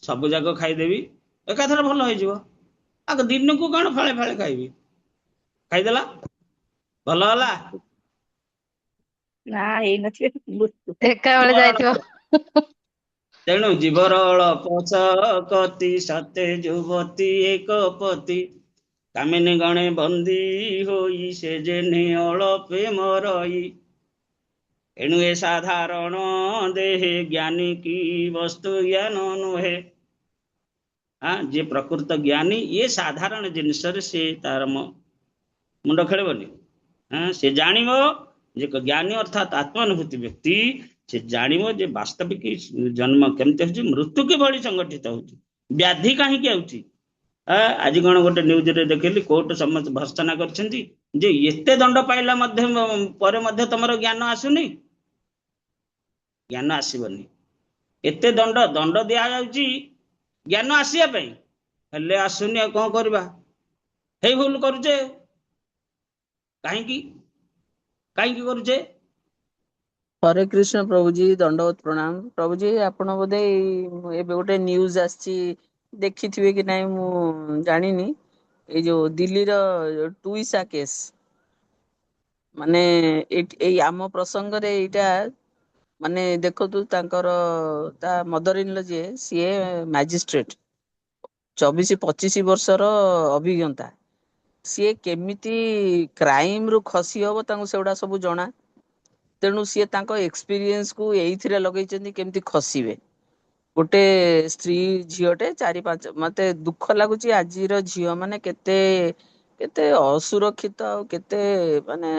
ସବୁ ଯାକ ଖାଇଦେବି ଏକାଥରେ ଭଲ ହେଇଯିବ। ଆଗ ଦିନକୁ କଣ ଫାଳେ ଫାଳେ ଖାଇବି, ଖାଇଦେଲା ଭଲ ହେଲା ନା ହେଇନଥିବେ, ଏକା ବେଳେ ଯାଇଥିବ। ତେଣୁ ଜୀବର ଅଳପ ଶକତି ସତେ ଯୁବତୀ ଏକପତି, କାମିନୀ ଗଣେ ବନ୍ଦୀ ହୋଇ ସେ ଯେନେ ଅଳପେ ମରଇ। ଏଣୁ ଏ ସାଧାରଣ ଦେହେ ଜ୍ଞାନୀ କି ବସ୍ତୁ ଜ୍ଞାନ ନୁହେଁ। ଯିଏ ପ୍ରକୃତ ଜ୍ଞାନୀ, ଇଏ ସାଧାରଣ ଜିନିଷରେ ସେ ତାର ମୁଣ୍ଡ ଖେଳିବନି। ସେ ଜାଣିବ ଯେ ଜ୍ଞାନୀ ଅର୍ଥାତ୍ ଆତ୍ମାନୁଭୂତି ବ୍ୟକ୍ତି, ସେ ଜାଣିବ ଯେ ବାସ୍ତବିକ ଜନ୍ମ କେମିତି ହଉଛି, ମୃତ୍ୟୁ କିଭଳି ସଂଗଠିତ ହଉଛି, ବ୍ୟାଧି କାହିଁକି ଆଉଛି। ଆଜି କଣ ଗୋଟେ ନ୍ୟୁଜରେ ଦେଖିଲି, କୋର୍ଟ ସମସ୍ତେ ଭର୍ତ୍ସନା କରିଛନ୍ତି ଯେ ଏତେ ଦଣ୍ଡ ପାଇଲା ପରେ ମଧ୍ୟ ତମର ଜ୍ଞାନ ଆସୁନି। ଜ୍ଞାନ ଆସିବନି। ଏତେ ଦଣ୍ଡ ଦିଆଯାଉଛି ଜ୍ଞାନ ଆସିବା ପାଇଁ, ହେଲେ ଆସୁନି। ଆଉ କଣ କରିବା? ହେଇ ଭୁଲ କରୁଛେ। କାହିଁକି କରୁଛେ? ହରେ କୃଷ୍ଣ ପ୍ରଭୁଜୀ, ଦଣ୍ଡବତ ପ୍ରଣାମ। ପ୍ରଭୁଜୀ, ଆପଣ ବୋଧେ ଏବେ ଗୋଟେ ନ୍ୟୁଜ ଆସିଛି, ଦେଖିଥିବେ କି ନାଇଁ ମୁଁ ଜାଣିନି। ଏଇ ଯୋଉ ଦିଲ୍ଲୀର ଟୁଇସା କେସ୍, ମାନେ ଏଇ ଆମ ପ୍ରସଙ୍ଗରେ ଏଇଟା, ମାନେ ଦେଖନ୍ତୁ ତାଙ୍କର ତା ମଦର ଇନ୍ ଲ ଯିଏ, ସିଏ ମ୍ୟାଜିଷ୍ଟ୍ରେଟ, 24-25 ବର୍ଷର ଅଭିଜ୍ଞତା। ସିଏ କେମିତି କ୍ରାଇମ ରୁ ଖସି ହବ ତାଙ୍କୁ ସେଗୁଡା ସବୁ ଜଣା। ତେଣୁ ସିଏ ତାଙ୍କ ଏକ୍ସପିରିଏନ୍ସକୁ ଏଇଥିରେ ଲଗେଇଛନ୍ତି କେମିତି ଖସିବେ। ଗୋଟେ ସ୍ତ୍ରୀ ଝିଅଟେ 4-5, ମତେ ଦୁଃଖ ଲାଗୁଛି ଆଜିର ଝିଅ ମାନେ କେତେ କେତେ ଅସୁରକ୍ଷିତ, ଆଉ କେତେ ମାନେ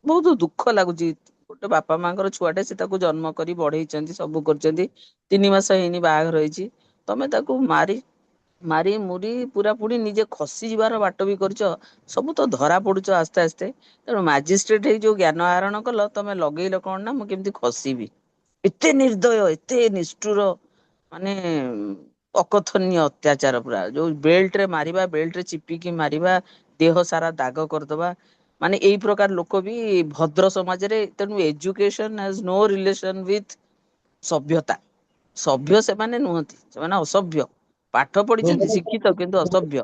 ବହୁତ ଦୁଃଖ ଲାଗୁଛି। ଗୋଟେ ବାପା ମାଙ୍କର ଛୁଆଟେ, ସେ ତାକୁ ଜନ୍ମ କରି ବଢେଇଛନ୍ତି, ସବୁ କରିଛନ୍ତି, 3 ମାସ ହେଇନି ବାହାଘର ହେଇଛି, ତମେ ତାକୁ ମାରି ମାରି ମୁରି ପୁରା ପୁରି ନିଜେ ଖସି ଯିବାର ବାଟ ବି କରିଛ। ସବୁ ତ ଧରା ପଡୁଛ ଆସ୍ତେ ଆସ୍ତେ। ତେଣୁ ମାଜିଷ୍ଟ୍ରେଟ ହେଇ ଯୋଉ ଜ୍ଞାନ ଆହରଣ କଲ, ତମେ ଲଗେଇଲ କଣ ନା ମୁଁ କେମିତି ଖସିବି। ଏତେ ନିର୍ଦ୍ଦୟ, ଏତେ ନିଷ୍ଠୁର, ମାନେ ଅକଥନୀୟ ଅତ୍ୟାଚାର ପୁରା। ଯୋଉ ବେଲ୍ଟ ରେ ମାରିବା, ବେଲ୍ଟ ରେ ଚିପିକି ମାରିବା, ଦେହ ସାରା ଦାଗ କରିଦବା, ମାନେ ଏଇ ପ୍ରକାର ଲୋକ ବି ଭଦ୍ର ସମାଜରେ। ତେଣୁ education has no relation with ସଭ୍ୟତା। ସଭ୍ୟ ସେମାନେ ନୁହନ୍ତି, ସେମାନେ ଅସଭ୍ୟ। ପାଠ ପଢିଛନ୍ତି, ଶିକ୍ଷିତ, କିନ୍ତୁ ଅସଭ୍ୟ।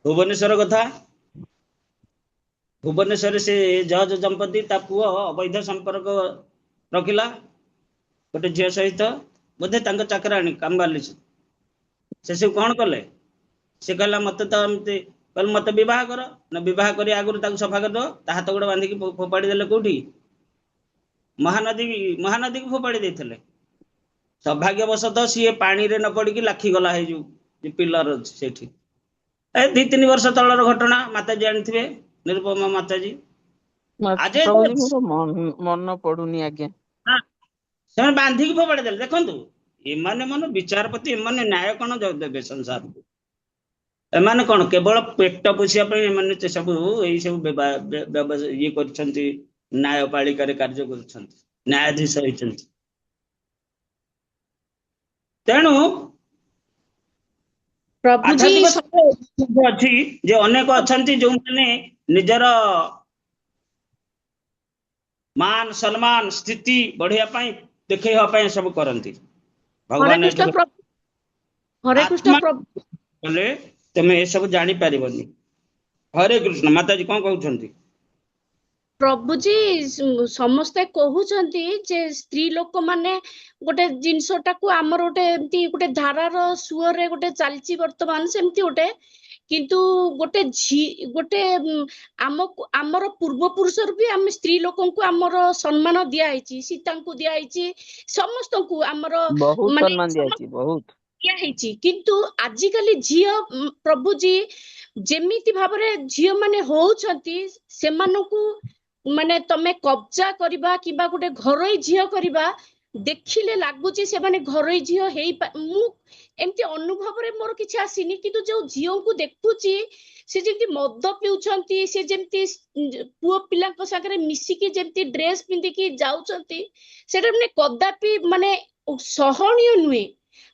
ଭୁବନେଶ୍ୱର କଥା, ଭୁବନେଶ୍ୱରରେ ସେ ଜଜ୍ ଦମ୍ପତି, ତା ପୁଅ ଅବୈଧ ସମ୍ପର୍କ ରଖିଲା ଗୋଟେ ଝିଅ ସହିତ, ବୋଧେ ତାଙ୍କ ଚାକରାଣୀ କାମବାଲି। ସେ ସବୁ କଣ କଲେ? ସେ କହିଲା ମତେ ତ ଏମିତି କହିଲେ, ମତେ ବିବାହ କର ନା, ବିବାହ କରି ଆଗରୁ ତାକୁ ସଫା କରିଦବ। ତା ହାତ ଗୋଡ ବାନ୍ଧିକି ଫୋପାଡି ଦେଲେ କୋଉଠି? ମହାନଦୀକୁ ଫୋପାଡି ଦେଇଥିଲେ। ସୌଭାଗ୍ୟବଶତଃ ସିଏ ପାଣିରେ ନ ପଡିକି ଲାଖିଗଲା ହେଇ ଯୋଉ ପିଲର ଅଛି ସେଇଠି। ଏ 2-3 ବର୍ଷ ତଳର ଘଟଣା, ମାତାଜୀ ଜାଣିଥିବେ, ନିରୁପମା ମାତାଜୀ। ଆଜି ପ୍ରଭୁଜୀ ମୋର ମନ ପଡୁନି ଆଜ୍ଞା। ସେମାନେ ବାନ୍ଧିକି ଫୋପାଡ଼ି ଦେଲେ। ଦେଖନ୍ତୁ, ଏମାନେ ବିଚାରପତି, ଏମାନେ ନ୍ୟାୟ କଣ ଦେବେ ସଂସାରକୁ? ଏମାନେ କଣ କେବଳ ପେଟ ପୋଷିବା ପାଇଁ ଏମାନେ ସବୁ ଏଇ ସବୁ ଇଏ କରିଛନ୍ତି, ନ୍ୟାୟପାଳିକାରେ କାର୍ଯ୍ୟ କରୁଛନ୍ତି, ନ୍ୟାୟାଧୀଶ ହେଇଛନ୍ତି। ତେଣୁ ପ୍ରଭୁଜୀ ଆଧ୍ୟାତ୍ମିକ ସତ୍ୟ ଅଛି ଯେ ଅନେକ ଅଛନ୍ତି ଯୋଉମାନେ ନିଜର ମାନ ସମ୍ମାନ ସ୍ଥିତି ବଢିବା ପାଇଁ, ଦେଖେଇବା ପାଇଁ ସବୁ କରନ୍ତି। ହରେ ଭଗବାନ କୃଷ୍ଣ ଏଠି ପ୍ରଭୁ, ହରେ କୃଷ୍ଣ ଆତ୍ମା ପ୍ରଭୁ। କଲେ ତମେ ଏସବୁ ଜାଣିପାରିବନି। ହରେ କୃଷ୍ଣ। ମାତାଜୀ କଣ କହୁଛନ୍ତି? ପ୍ରଭୁଜୀ ସମସ୍ତେ କହୁଛନ୍ତି ଯେ ସ୍ତ୍ରୀ ଲୋକମାନେ ଗୋଟେ ଜିନିଷଟାକୁ, ଆମର ଗୋଟେ ଏମିତି ଗୋଟେ ଧାରାର ସୁଅରେ ଗୋଟେ ଚାଲିଛି ବର୍ତ୍ତମାନ ସେମିତି ଗୋଟେ। କିନ୍ତୁ ଗୋଟେ ଆମକୁ, ଆମର ପୂର୍ବପୁରୁଷରୁ ବି ଆମେ ସ୍ତ୍ରୀ ଲୋକଙ୍କୁ ଆମର ସମ୍ମାନ ଦିଆହେଇଛି, ସୀତାଙ୍କୁ ଦିଆହେଇଛି, ସମସ୍ତଙ୍କୁ ଆମର ବହୁତ ମାନେ ସମ୍ମାନ ଦିଆଯାଇଛି, ବହୁତ। ଦିଆହେଇଛି। କିନ୍ତୁ ଆଜିକାଲି ଝିଅ ପ୍ରଭୁଜୀ ଯେମିତି ଭାବରେ ଝିଅ ମାନେ ହଉଛନ୍ତି, ସେମାନଙ୍କୁ ମାନେ ତମେ କବ୍ଜା କରିବା କିମ୍ବା ଗୋଟେ ଘରୋଇ ଝିଅ କରିବା, ଦେଖିଲେ ଲାଗୁଛି ସେମାନେ ଘରୋଇ ଝିଅ ମୁଁ ଏମିତି ଅନୁଭବରେ ମୋର କିଛି ଆସିନି, କିନ୍ତୁ ଯୋଉ ଝିଅଙ୍କୁ ଦେଖୁଛି ସେ ଯେମିତି ମଦ ପିଉଛନ୍ତି, ସେ ଯେମିତି ପୁଅ ପିଲାଙ୍କ ସାଙ୍ଗରେ ମିଶିକି ଯେମିତି ଡ୍ରେସ ପିନ୍ଧିକି ଯାଉଛନ୍ତି, ସେଟା ମାନେ କଦାପି ମାନେ ସହନୀୟ ନୁହେଁ।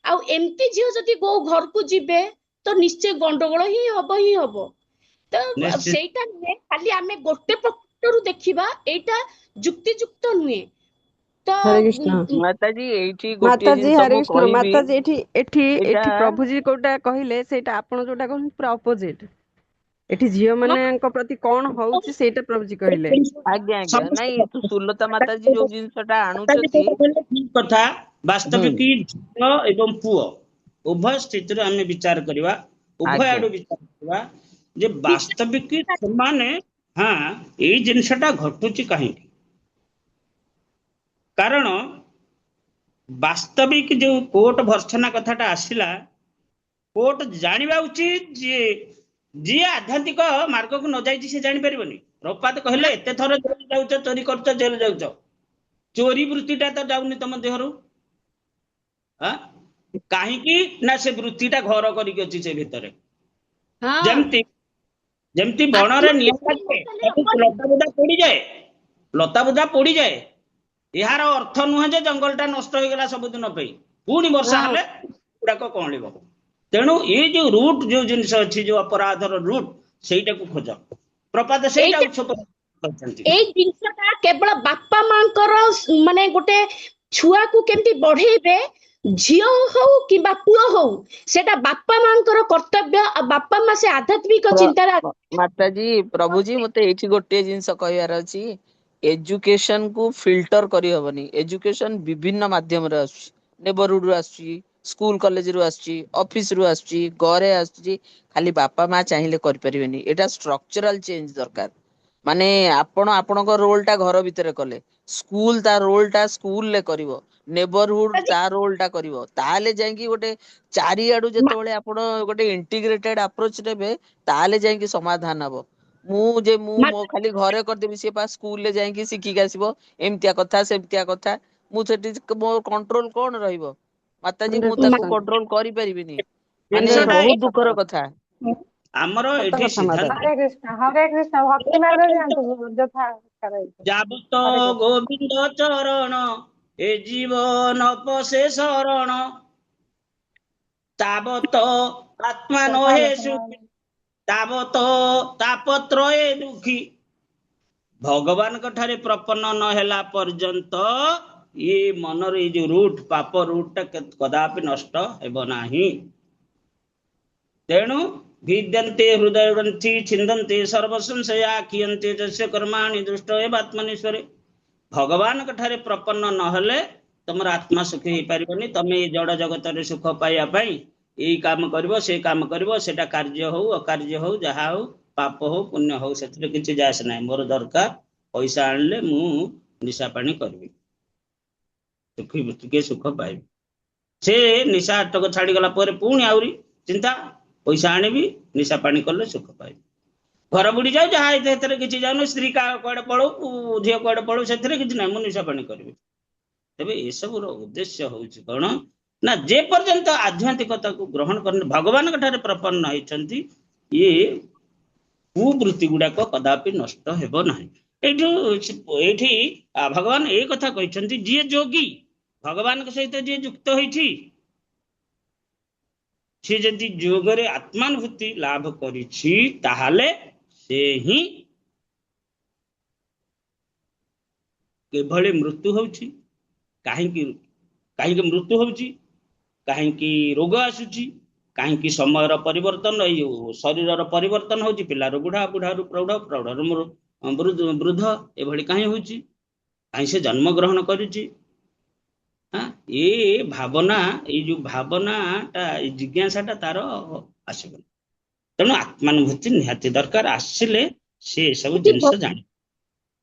ଆଉ ଏମିତି ଝିଅ ଯଦି କୋଉ ଘରକୁ ଯିବେ, ତ ନିଶ୍ଚୟ ଗଣ୍ଡଗୋଳ ହିଁ ହବ। ତ ନିଶ୍ଚିତ। ସେଇଟା ନୁହେଁ ଖାଲି ଆମେ ଗୋଟେ ପଟରୁ ଦେଖିବା, ଏଇଟା ଯୁକ୍ତିଯୁକ୍ତ ନୁହେଁ। ତ ହରେ କୃଷ୍ଣ। ମାତାଜୀ ଏଇଠି ଗୋଟିଏ ମାତାଜୀ ଜିନିଷ ହରେ ମୁଁ କୃଷ୍ଣ। କହିବି। ମାତାଜୀ ଏଠି ଏଠି ଏଇଟା ଏଠି ପ୍ରଭୁଜୀ କୋଉଟା କହିଲେ, ସେଇଟା ଆପଣ ଯୋଉଟା କହିଲେ ପୁରା ଅପୋଜିଟ। ଏଠି ଝିଅ ହଁ, ମାନଙ୍କ ପ୍ରତି କଣ ହଉଛି ସେଇଟା ପ୍ରଭୁଜୀ କହିଲେ। ଆଜ୍ଞା ଆଜ୍ଞା, ନାଇଁ ସମସ୍ତ ସୁଲତା ମାତାଜୀ ଯୋଉ ଜିନିଷ ଟା ଆଣୁଛନ୍ତି। ଠିକ କଥା। ହୁଁ। ବାସ୍ତବିକ ଝିଅ ଏବଂ ପୁଅ ଉଭୟ ସ୍ଥିତିରେ ଆମେ ବିଚାର କରିବା, ଉଭୟ ଆଜ୍ଞା। ଆଡୁ ବିଚାର କରିବା ଯେ ବାସ୍ତବିକ ସେମାନେ, ଏଇ ଜିନିଷଟା ଘଟୁଛି କାହିଁକି? କାରଣ ବାସ୍ତବିକ ଯୋଉ କୋର୍ଟ ଭର୍ସନା କଥାଟା ଆସିଲା, କୋର୍ଟ ଜାଣିବା ଉଚିତ ଯେ ଯିଏ ଆଧ୍ୟାତ୍ମିକ ମାର୍ଗକୁ ନ ଯାଇଛି ସେ ଜାଣିପାରିବନି। ପ୍ରପାତ କହିଲେ, ଏତେ ଥର ଜେଲ ଯାଉଛ, ଚୋରି କରୁଛ, ଜେଲ ଯାଉଛ, ଚୋରି ବୃତ୍ତିଟା ତ ଯାଉନି ତମ ଦେହରୁ। କାହିଁକି ନା ସେ ବୃତ୍ତିଟା ଘର କରିକି ଅଛି ସେ ଭିତରେ। ହଁ, ଯେମିତି ଯେମିତି ବଣରେ ଆତ୍ମା ନିଆଁ ତୃପ୍ତି ଲାଗେ, ହେଇଗଲେ ହବନି। ଲତା ବୁଦା ପୋଡିଯାଏ, ଲତା ବୁଦା ପୋଡିଯାଏ, ଏହାର ଅର୍ଥ ନୁହେଁ ଯେ ଜଙ୍ଗଲଟା ନଷ୍ଟ ହେଇଗଲା ସବୁଦିନ ପାଇଁ। ପୁଣି ବର୍ଷା ହଁ, ହେଲେ ଗୁଡାକ କଅଁଳିବ। ତେଣୁ ଏଇ ଯୋଉ ରୁଟ୍, ଯୋଉ ଜିନିଷ ଅଛି, ଯୋଉ ଅପରାଧର ରୁଟ୍, ସେଇଟାକୁ ଖୋଜ। ପ୍ରପାତ ସେଇଟା ଏଇଟା ଉଚ୍ଚ କରିଛନ୍ତି। ଏଇ ଜିନିଷଟା କେବଳ ବାପା ମାଙ୍କର ମାନେ ଗୋଟେ ଛୁଆକୁ କେମିତି ବଢେଇବେ, ଝିଅ ହଉ କିମ୍ବା ପୁଅ ହଉ, ସେଟା ବାପା ମାଙ୍କର କର୍ତ୍ତବ୍ୟ। ଆଉ ବାପା ମା ସେ ଆଧ୍ୟାତ୍ମିକ ଚିନ୍ତାରେ ମାତାଜୀ, ପ୍ରଭୁଜୀ, ମତେ ଏଇଠି ଗୋଟିଏ ଜିନିଷ କହିବାର ଅଛି। ଏଜୁକେସନ କୁ ଫିଲ୍ଟର କରିହବନି। ଏଜୁକେସନ ବିଭିନ୍ନ ମାଧ୍ୟମରେ ଆସୁଛି। ନେବରହୁଡ ରୁ ଆସୁଛି, ସ୍କୁଲ କଲେଜ ରୁ ଆସୁଛି, ଅଫିସ ରୁ ଆସୁଛି, ଘରେ ଆସୁଛି। ଖାଲି ବାପା ମା ଚାହିଁଲେ କରିପାରିବେନି। ଏଇଟା ଷ୍ଟ୍ରକ୍ଚରାଲ ଚେଞ୍ଜ ଦରକାର। ମାନେ ଆପଣ ଆପଣଙ୍କ ରୋଲ ଟା ଘର ଭିତରେ କଲେ, ସ୍କୁଲ ତା ରୋଲ ଟା ସ୍କୁଲ ରେ କରିବ, ନେବରହୁଡ ତା ରୋଲ ଟା କରିବ। ତାହେଲେ ଯାଇକି ଗୋଟେ ଚାରିଆଡୁ ଯେତେବେଳେ ଆପଣ ଗୋଟେ ଇଣ୍ଟିଗ୍ରେଟେଡ ଆପ୍ରୋଚ ନେବେ, ତାହେଲେ ଯାଇକି ସମାଧାନ ହବ। ମୁଁ ମୋ ଖାଲି ଘରେ କରିଦେବି, ସିଏ ପା ସ୍କୁଲ ରେ ଯାଇକି ଶିଖିକି ଆସିବ ଏମିତିଆ କଥା ସେମିତିଆ କଥା। ମୋ କଣ୍ଟ୍ରୋଲ କଣ ରହିବ? ମାତାଜୀ, ମୁଁ ତାକୁ 100%। କଣ୍ଟ୍ରୋଲ କରିପାରିବିନି। ମାନେ ଜିନିଷଟା ବହୁତ ଦୁଃଖର କଥା। ଆମର ସତ ଏଠି କଥା ମାତା। ସିଦ୍ଧାନ୍ତ ହରେ କୃଷ୍ଣ ଭକ୍ତି ମାର୍ଗ ଯାଆନ୍ତୁ ଯଥା ଯାବତ ହରେ କୃଷ୍ଣ। ଗୋବିନ୍ଦ ଚରଣ ଏ ଜୀବନ ପଶେ ଶରଣ ତାବତ ଆତ୍ମା ନହେ ସୁଖୀ ତାବତ ତାପତ୍ରଏ ଦୁଃଖୀ। ଭଗବାନଙ୍କ ଠାରେ ପ୍ରପନ୍ନ ନ ହେଲା ପର୍ଯ୍ୟନ୍ତ ଇଏ ମନର ଏଇ ଯୋଉ ରୁଟ୍ ପାପ ରୁଟ୍ ଟା କଦାପି ନଷ୍ଟ ହେବ ନାହିଁ। ତେଣୁ ଭିଦ୍ୟନ୍ତେ ହୃଦୟ ଗ୍ରନ୍ଥି ଛିନ୍ଦନ୍ତେ ସର୍ବସଂଶୟା କିୟନ୍ତେ ଯସ୍ୟ କର୍ମାଣି ଦୃଷ୍ଟ ଏବାତ୍ମନେଶ୍ୱରେ। ଭଗବାନଙ୍କ ଠାରେ ପ୍ରପନ୍ନ ନହେଲେ ତମର ଆତ୍ମା ସୁଖୀ ହେଇପାରିବନି। ତମେ ଏଇ ଜଡ ଜଗତରେ ସୁଖ ପାଇବା ପାଇଁ ଏଇ କାମ କରିବ ସେ କାମ କରିବ, ସେଟା କାର୍ଯ୍ୟ ହଉ ଅକାର୍ଯ୍ୟ ହଉ ଯାହା ହଉ ପାପ ହଉ ପୁଣ୍ୟ ହଉ ସେଥିରେ କିଛି ଯାଏସ ନାହିଁ। ମୋର ଦରକାର ପଇସା ଆଣିଲେ ମୁଁ ନିଶା ପାଣି କରିବି, ସୁଖୀ ଟିକେ ସୁଖ ପାଇବି। ସେ ନିଶା ଆଟକ ଛାଡିଗଲା ପରେ ପୁଣି ଆହୁରି ଚିନ୍ତା, ପଇସା ଆଣିବି ନିଶା ପାଣି କଲେ ସୁଖ ପାଇବି। ଘର ବୁଡି ଯାଉ ଯାହା ସେଥିରେ କିଛି ଯାଉନି, ସ୍ତ୍ରୀ କୁଆଡେ ପଳଉ ଝିଅ କୁଆଡେ ପଳଉ ସେଥିରେ କିଛି ନାହିଁ, ମୁଁ ନିଶା ପାଣି କରିବି। ତେବେ ଏସବୁର ଉଦ୍ଦେଶ୍ୟ ହଉଛି କଣ ନା, ଯେ ପର୍ଯ୍ୟନ୍ତ ଆଧ୍ୟାତ୍ମିକତାକୁ ଗ୍ରହଣ କରି ଭଗବାନଙ୍କ ଠାରେ ପ୍ରପନ୍ନ ହେଇଛନ୍ତି ଇଏ କୁବୃତ୍ତି ଗୁଡାକ କଦାପି ନଷ୍ଟ ହେବ ନାହିଁ। ଏଇଠି ଭଗବାନ ଏଇ କଥା କହିଛନ୍ତି, ଯିଏ ଯୋଗୀ ଭଗବାନଙ୍କ ସହିତ ଯିଏ ଯୁକ୍ତ ହେଇଛି ସେ ଯଦି ଯୋଗରେ ଆତ୍ମାनुभୂତି ଲାଭ କରିଛି ତାହେଲେ ସେ ହିଁ କିଭଳି ମୃତ୍ୟୁ ହଉଛି, କାହିଁକି ମୃତ୍ୟୁ ହଉଛି, କାହିଁକି ରୋଗ ଆସୁଛି, କାହିଁକି ସମୟର ପରିବର୍ତ୍ତନ, ଏଇ ଶରୀରର ପରିବର୍ତ୍ତନ ହଉଛି, ପିଲାରୁ ବୁଢା, ବୁଢାରୁ ପ୍ରୌଢ, ପ୍ରୌଢରୁ ବୃଦ୍ଧ ଏଭଳି କାହିଁ ହଉଛି, କାହିଁ ସେ ଜନ୍ମ ଗ୍ରହଣ କରୁଛି। ଏ ଭାବନା, ଏଇ ଯୋଉ ଭାବନାଟା ଏଇ ଜିଜ୍ଞାସାଟା ତାର ଆସିବନି। ତେଣୁ ଆତ୍ମାनुभୂତି ନିହାତି ଦରକାର। ଆସିଲେ ସେ ସବୁ ଜିନିଷ ଜାଣିବ।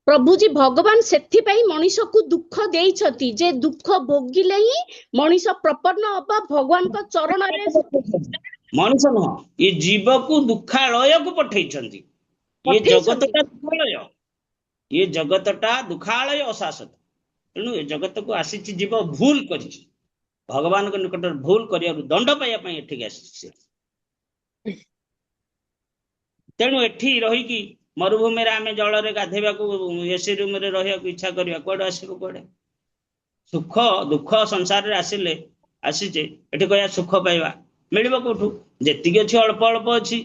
ପ୍ରଭୁଜୀ ଭଗବାନ ସେଥିପାଇଁ ମଣିଷକୁ ଦୁଃଖ ଦେଇଛନ୍ତି, ଯେ ଦୁଃଖ ଭୋଗିଲେ ହିଁ ମଣିଷ ପ୍ରପନ୍ନ ହବା ଭଗବାନଙ୍କ ଚରଣରେ। ମଣିଷ ନୁହଁ, ଏ ଜୀବକୁ ଦୁଃଖାଳୟକୁ ପଠେଇଛନ୍ତି। ଏ ଜଗତଟା ଦୁଃଖାଳୟ, ଏ ଜଗତଟା ଦୁଃଖାଳୟ ଅଶାଶ୍ୱତ। ତେଣୁ ଏ ଜଗତକୁ ଆସିଛି ଜୀବ ଭୁଲ କରିଛି, ଭଗବାନଙ୍କ ନିକଟରେ ଭୁଲ କରିବାରୁ ଦଣ୍ଡ ପାଇବା ପାଇଁ ଏଠିକି ଆସିଛି। ତେଣୁ ଏଠି ରହିକି ମରୁଭୂମିରେ ଆମେ ଜଳରେ ଗାଧେଇବାକୁ, ଏସି ରୁମରେ ରହିବାକୁ ଇଚ୍ଛା କରିବା, କୁଆଡେ ଆସିବ କୁଆଡେ? ସୁଖ ଦୁଃଖ ସଂସାରରେ ଆସିଛେ ଏଠି କହିବା ସୁଖ ପାଇବା, ମିଳିବ କୋଉଠୁ? ଯେତିକି ଅଛି ଅଳ୍ପ ଅଳ୍ପ ଅଛି,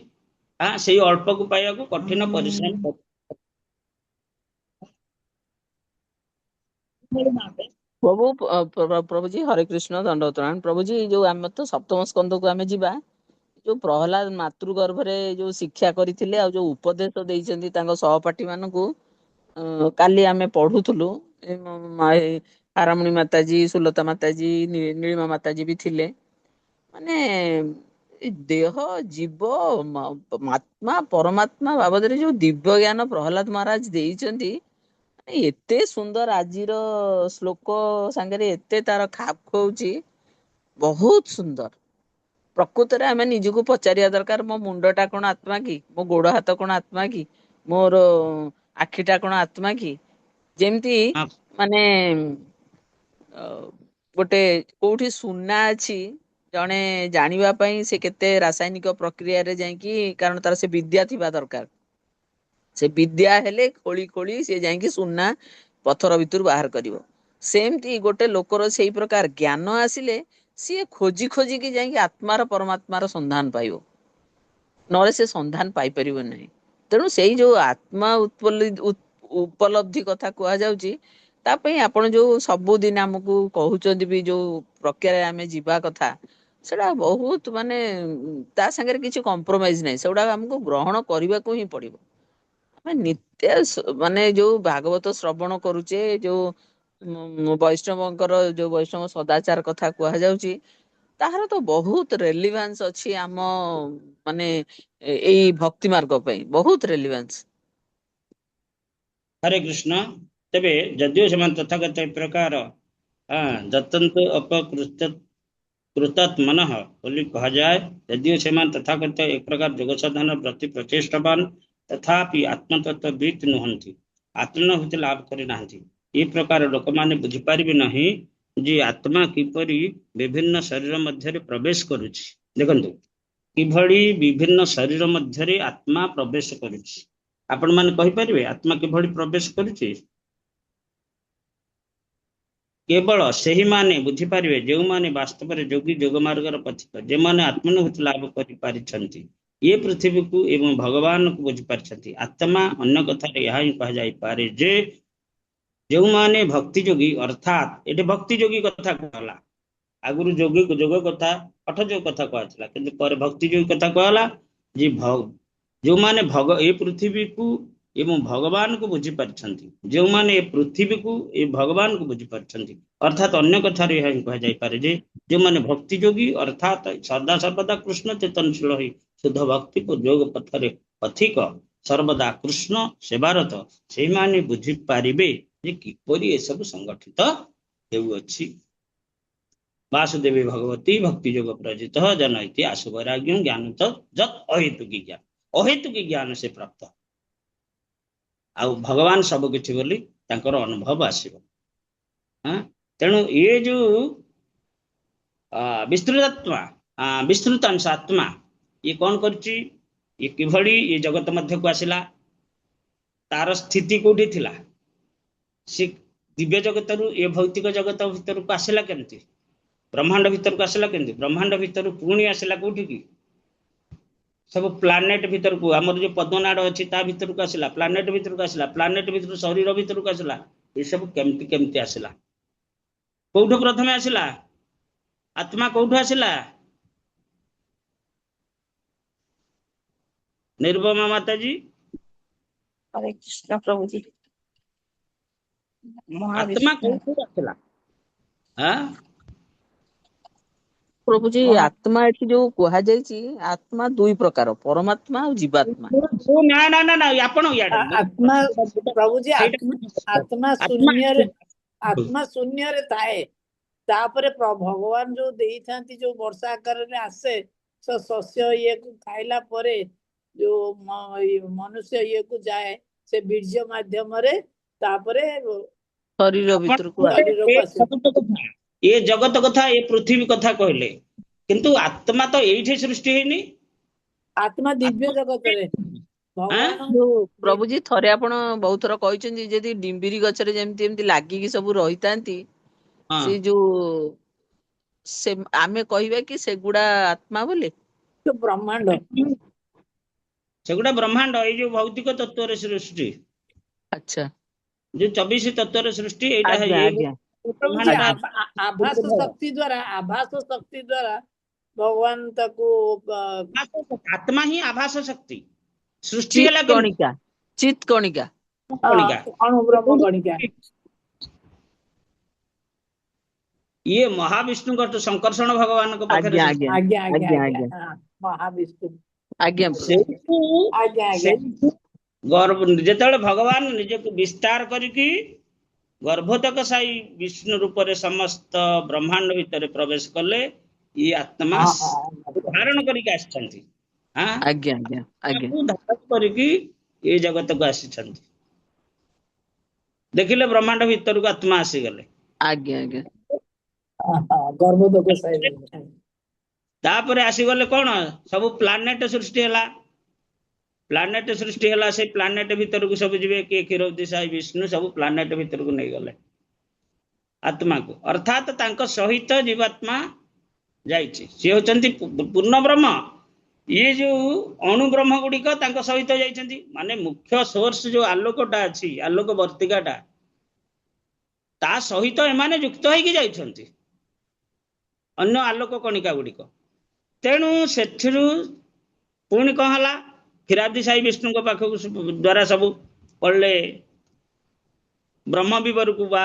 ସେଇ ଅଳ୍ପକୁ ପାଇବାକୁ କଠିନ ପରିଶ୍ରମ। ପ୍ରଭୁଜୀ ହରେ କୃଷ୍ଣ ଦଣ୍ଡବତ ପ୍ରଣାମ। ପ୍ରଭୁଜୀ ଯୋଉ ଆମେ ତ ସପ୍ତମ ସ୍କନ୍ଧକୁ ଆମେ ଯିବା, ଯୋଉ ପ୍ରହ୍ଲାଦ ମାତୃ ଗର୍ଭରେ ଯୋଉ ଶିକ୍ଷା କରିଥିଲେ ଆଉ ଯୋଉ ଉପଦେଶ ଦେଇଛନ୍ତି ତାଙ୍କ ସହପାଠୀ ମାନଙ୍କୁ, କାଲି ଆମେ ପଢୁଥିଲୁ। ହାରାମଣୀ ମାତାଜୀ, ସୁଲତା ମାତାଜୀ, ନୀଳିମା ମାତାଜୀ ବି ଥିଲେ। ମାନେ ଦେହ ଜୀବ ଆତ୍ମା ପରମାତ୍ମା ବାବଦରେ ଯୋଉ ଦିବ୍ୟ ଜ୍ଞାନ ପ୍ରହ୍ଲାଦ ମହାରାଜ ଦେଇଛନ୍ତି, ଏତେ ସୁନ୍ଦର। ଆଜିର ଶ୍ଲୋକ ସାଙ୍ଗରେ ଏତେ ତାର ଖାପ ଖୁଉଛି, ବହୁତ ସୁନ୍ଦର। ପ୍ରକୃତରେ ଆମେ ନିଜକୁ ପଚାରିବା ଦରକାର, ମୋ ମୁଣ୍ଡଟା କଣ ଆତ୍ମା କି? ମୋ ଗୋଡ ହାତ କଣ ଆତ୍ମା କି? ମୋର ଆଖିଟା କଣ ଆତ୍ମା କି? ଯେମିତି ମାନେ ଗୋଟେ କୋଉଠି ସୁନା ଅଛି, ଜଣେ ଜାଣିବା ପାଇଁ ସେ କେତେ ରାସାୟନିକ ପ୍ରକ୍ରିୟାରେ ଯାଇକି, କାରଣ ତାର ସେ ବିଦ୍ୟା ଥିବା ଦରକାର। ସେ ବିଦ୍ୟା ହେଲେ ଖୋଳି ଖୋଳି ସେ ଯାଇକି ସୁନା ପଥର ଭିତରୁ ବାହାର କରିବ। ସେମିତି ଗୋଟେ ଲୋକର ସେଇ ପ୍ରକାର ଜ୍ଞାନ ଆସିଲେ ସିଏ ଖୋଜି ଖୋଜିକି ଯାଇକି ଆତ୍ମାର ପରମାତ୍ମାର ସନ୍ଧାନ ପାଇବ, ନହେଲେ ସେ ସନ୍ଧାନ ପାଇପାରିବ ନାହିଁ। ତେଣୁ ସେଇ ଯୋଉ ଆତ୍ମା ଉପଲବ୍ଧି କଥା କୁହାଯାଉଛି, ତା ପାଇଁ ଆପଣ ଯୋଉ ସବୁଦିନ ଆମକୁ କହୁଛନ୍ତି ବି ଯୋଉ ପ୍ରକ୍ରିୟାରେ ଆମେ ଯିବା କଥା, ସେଟା ବହୁତ ମାନେ ତା ସାଙ୍ଗରେ କିଛି କମ୍ପ୍ରୋମାଇଜ ନାହିଁ। ସେଗୁଡାକ ଆମକୁ ଗ୍ରହଣ କରିବାକୁ ହିଁ ପଡିବ। ଆମେ ନିତ୍ୟ ମାନେ ଯୋଉ ଭାଗବତ ଶ୍ରବଣ କରୁଛେ, ଯୋଉ ବୈଷ୍ଣବଙ୍କର ଯୋଉ ବୈଷ୍ଣବ ସଦାଚାର କଥା କୁହାଯାଉଛି, ତାହାର ତ ବହୁତ ରେଲିଭାନ୍ସ ଅଛି ଆମ ମାନେ ଏଇ ଭକ୍ତି ମାର୍ଗ ପାଇଁ, ବହୁତ ରେଲିଭାନ୍ସ। ହରେ କୃଷ୍ଣ। ତେବେ ଯଦିଓ ସେମାନେ ତଥାଗତ ଏ ପ୍ରକାର ଯତନ୍ତ କୃତାତ୍ମନଃ ବୋଲି କୁହାଯାଏ, ଯଦିଓ ସେମାନେ ତଥାଗତ ଏ ପ୍ରକାର ଯୋଗ ସାଧନ ପ୍ରତି ପ୍ରଚେଷ୍ଟବାନ, ତଥାପି ଆତ୍ମତତ୍ତ୍ୱବିତ୍ ନୁହନ୍ତି, ଆତ୍ମନୁଭୂତି ଲାଭ କରିନାହାନ୍ତି। ଏ ପ୍ରକାର ଲୋକମାନେ ବୁଝିପାରିବେ ନାହିଁ ଯେ ଆତ୍ମା କିପରି ବିଭିନ୍ନ ଶରୀର ମଧ୍ୟରେ ପ୍ରବେଶ କରୁଛି। ଦେଖନ୍ତୁ, କିଭଳି ବିଭିନ୍ନ ଶରୀର ମଧ୍ୟରେ ଆତ୍ମା ପ୍ରବେଶ କରୁଛି। ଆପଣ ମାନେ କହିପାରିବେ ଆତ୍ମା କିଭଳି ପ୍ରବେଶ କରୁଛି? କେବଳ ସେହିମାନେ ବୁଝିପାରିବେ ଯେଉଁମାନେ ବାସ୍ତବରେ ଯୋଗୀ ଯୋଗ ମାର୍ଗର ପଥିକ, ଯେଉଁମାନେ ଆତ୍ମନୁଭୂତି ଲାଭ କରିପାରିଛନ୍ତି, ଏ ପୃଥିବୀକୁ ଏବଂ ଭଗବାନଙ୍କୁ ବୁଝିପାରିଛନ୍ତି। ଆତ୍ମା ଅନ୍ୟ କଥାରେ ଏହା ହିଁ କୁହାଯାଇପାରେ ଯେ ଯେଉଁମାନେ ଭକ୍ତି ଯୋଗୀ ଅର୍ଥାତ୍ ଏଠି ଭକ୍ତି ଯୋଗୀ କଥା କୁହାଗଲା। ଆଗରୁ ଯୋଗ କଥା ପଠ ଯୋଗ କଥା କୁହାଥିଲା, କିନ୍ତୁ ପରେ ଭକ୍ତି ଯୋଗୀ କଥା କୁହାଗଲା ଯେ ଯେଉଁମାନେ ଏ ପୃଥିବୀକୁ ଏବଂ ଭଗବାନଙ୍କୁ ବୁଝିପାରିଛନ୍ତି, ଯେଉଁମାନେ ଏ ପୃଥିବୀକୁ ଏ ଭଗବାନଙ୍କୁ ବୁଝିପାରିଛନ୍ତି, ଅର୍ଥାତ୍ ଅନ୍ୟ କଥାରେ ଏହା କୁହାଯାଇପାରେ ଯେ ଯେଉଁମାନେ ଭକ୍ତି ଯୋଗୀ ଅର୍ଥାତ୍ ସଦା ସର୍ବଦା କୃଷ୍ଣ ଚେତନଶୀଳ ହୋଇ ଶୁଦ୍ଧ ଭକ୍ତି ଯୋଗ ପଥରେ ପଥିକ ସର୍ବଦା କୃଷ୍ଣ ସେବାରତ, ସେଇମାନେ ବୁଝିପାରିବେ ଯେ କିପରି ଏସବୁ ସଂଗଠିତ ହେଉଅଛି। ବାସୁଦେବୀ ଭଗବତୀ ଭକ୍ତି ଯୋଗ ପ୍ରଜିତ ଜନଇତି ଆଶୁ ବୈରାଗ୍ୟ ଜ୍ଞାନ ଯତ୍ ଅହେତୁକି ଜ୍ଞାନ, ଅହେତୁକି ଜ୍ଞାନ ସେ ପ୍ରାପ୍ତ, ଆଉ ଭଗବାନ ସବୁ କିଛି ବୋଲି ତାଙ୍କର ଅନୁଭବ ଆସିବ। ତେଣୁ ଏ ଯୋଉ ବିସ୍ତୃତାଂଶ ଆତ୍ମା ଇଏ କଣ କରୁଛି? ଇଏ କିଭଳି ଏ ଜଗତ ମଧ୍ୟକୁ ଆସିଲା? ତାର ସ୍ଥିତି କୋଉଠି ଥିଲା? ସେ ଦିବ୍ୟ ଜଗତରୁ ଏ ଭୌତିକ ଜଗତ ଭିତରକୁ ଆସିଲା କେମିତି? ବ୍ରହ୍ମାଣ୍ଡ ଭିତରକୁ ଆସିଲା କେମିତି? ବ୍ରହ୍ମାଣ୍ଡ ଭିତରୁ ପୁଣି ଆସିଲା କୋଉଠିକି? ସବୁ ପ୍ଲାନେଟ ଭିତରକୁ, ଆମର ଯୋଉ ପଦ୍ମନାଡ଼ ଅଛି ତା ଭିତରକୁ ଆସିଲା, ପ୍ଲାନେଟ ଭିତରକୁ ଆସିଲା, ପ୍ଲାନେଟ ଭିତରୁ ଶରୀର ଭିତରକୁ ଆସିଲା। ଏସବୁ କେମିତି ଆସିଲା? କୋଉଠୁ ପ୍ରଥମେ ଆସିଲା? ଆତ୍ମା କୋଉଠୁ ଆସିଲା? ନିରୁପମା ମାତାଜୀ। ହରେ କୃଷ୍ଣ ପ୍ରଭୁଜୀ। ଆତ୍ମା ମହାବିଷ୍ଣୁ କୋଉଠୁ ଆସିଲା? ପ୍ରଭୁଜୀ ଆତ୍ମା ଏଠି ଯୋଉ କୁହାଯାଇଛି, ଆତ୍ମା ଦୁଇ ପ୍ରକାର, ପରମାତ୍ମା ଆଉ ଜୀବାତ୍ମା। ନା ଆପଣ ଇଆଡେ ଆତ୍ମା ପ୍ରଭୁଜୀ ଆତ୍ମା ଶୂନ୍ୟରେ ଆତ୍ମା ଶୂନ୍ୟରେ ଥାଏ। ତାପରେ ଭଗବାନ ଯୋଉ ଦେଇଥାନ୍ତି, ଯୋଉ ବର୍ଷା ଆକାରରେ ଆସେ ଶସ୍ୟ ଇଏକୁ ଖାଇଲା ପରେ ଯୋଉ ମନୁଷ୍ୟ ଇଏକୁ ଯାଏ, ସେ ବୀର୍ଯ୍ୟ ମାଧ୍ୟମରେ ତାପରେ ଶରୀର ଭିତରକୁ ଶରୀରକୁ ଆସେ। ଏ ଜଗତ କଥା, ଏ ପୃଥିବୀ କଥା କହିଲେ, କିନ୍ତୁ ଆତ୍ମା ତ ଏଇଠି ସୃଷ୍ଟି ହେଇନି। ଆତ୍ମା ଦିବ୍ୟ ଜଗତରେ ଭଗବାନ ପ୍ରଭୁଜୀ ଥରେ ଆପଣ ବହୁତ ଥର କହିଛନ୍ତି, ଯଦି ଡିମ୍ବିରି ଗଛରେ ଯେମିତି ଏମିତି ଲାଗିକି ସବୁ ରହିଥାନ୍ତି, ସେ ଯୋଉ ଆମେ କହିବା କି ସେଗୁଡା ଆତ୍ମା ବୋଲି? ବ୍ରହ୍ମାଣ୍ଡ, ସେଗୁଡା ବ୍ରହ୍ମାଣ୍ଡ, ଏଇ ଯୋଉ ଭୌତିକ ତତ୍ତ୍ୱରେ ସୃଷ୍ଟି। ଆଚ୍ଛା, ଯୋଉ 24 ତତ୍ତ୍ୱରେ ସୃଷ୍ଟି, ଏଇଟା ଆଭାସ ଶକ୍ତି ଦ୍ଵାରା ଭଗବାନ ତାକୁ ଆତ୍ମା ହିଁ ଆଭାସ ଶକ୍ତି। ସୃଷ୍ଟି ହେଲା ଚିତ୍ କଣିକା ଅଣୁ ବ୍ରହ୍ମ କଣିକା। ଇଏ ମହାବିଷ୍ଣୁଙ୍କ ସଂକର୍ଷଣ ଭଗବାନଙ୍କ ପାଖରେ ମହାବିଷ୍ଣୁ। ଯେତେବେଳେ ଭଗବାନ ନିଜକୁ ବିସ୍ତାର କରିକି ଗର୍ଭୋଦକ ସାଇ ବିଷ୍ଣୁ ରୂପରେ ସମସ୍ତ ବ୍ରହ୍ମାଣ୍ଡ ଭିତରେ ପ୍ରବେଶ କଲେ, ଇଏ ଆତ୍ମା ଧାରଣ କରିକି ଆସିଛନ୍ତି। ଧାରଣ କରିକି ଏଇ ଜଗତକୁ ଆସିଛନ୍ତି। ଦେଖିଲେ ବ୍ରହ୍ମାଣ୍ଡ ଭିତରକୁ ଆତ୍ମା ଆସିଗଲେ। ଗର୍ଭୋଦକ ସାଇ। ତାପରେ ଆସିଗଲେ କଣ? ସବୁ ପ୍ଲାନେଟ ସୃଷ୍ଟି ହେଲା। ପ୍ଲାନେଟ ସୃଷ୍ଟି ହେଲା, ସେଇ ପ୍ଲାନେଟ ଭିତରକୁ ସବୁ ଯିବେ। କିଏ କ୍ଷୀରବତୀ ସାଇ ବିଷ୍ଣୁ ସବୁ ପ୍ଲାନେଟ ଭିତରକୁ ନେଇଗଲେ ଆତ୍ମାକୁ, ଅର୍ଥାତ୍ ତାଙ୍କ ସହିତ ଜୀବାତ୍ମା ଯାଇଛି। ସିଏ ହଉଛନ୍ତି ପୂର୍ଣ୍ଣ ବ୍ରହ୍ମ। ଇଏ ଯୋଉ ଅଣୁ ବ୍ରହ୍ମ ଗୁଡିକ ତାଙ୍କ ସହିତ ଯାଇଛନ୍ତି। ମାନେ ମୁଖ୍ୟ ସୋର୍ସ ଯୋଉ ଆଲୋକଟା ଅଛି, ଆଲୋକ ବର୍ତ୍ତିକାଟା, ତା ସହିତ ଏମାନେ ଯୁକ୍ତ ହେଇକି ଯାଇଛନ୍ତି, ଅନ୍ୟ ଆଲୋକ କଣିକା ଗୁଡିକ। ତେଣୁ ସେଥିରୁ ପୁଣି କଣ ହେଲା? କ୍ଷୀରାବ୍ଦି ସାଇ ବିଷ୍ଣୁଙ୍କ ପାଖକୁ ଦ୍ଵାରା ସବୁ ପଳିଲେ ବ୍ରହ୍ମ ବିବରକୁ ବା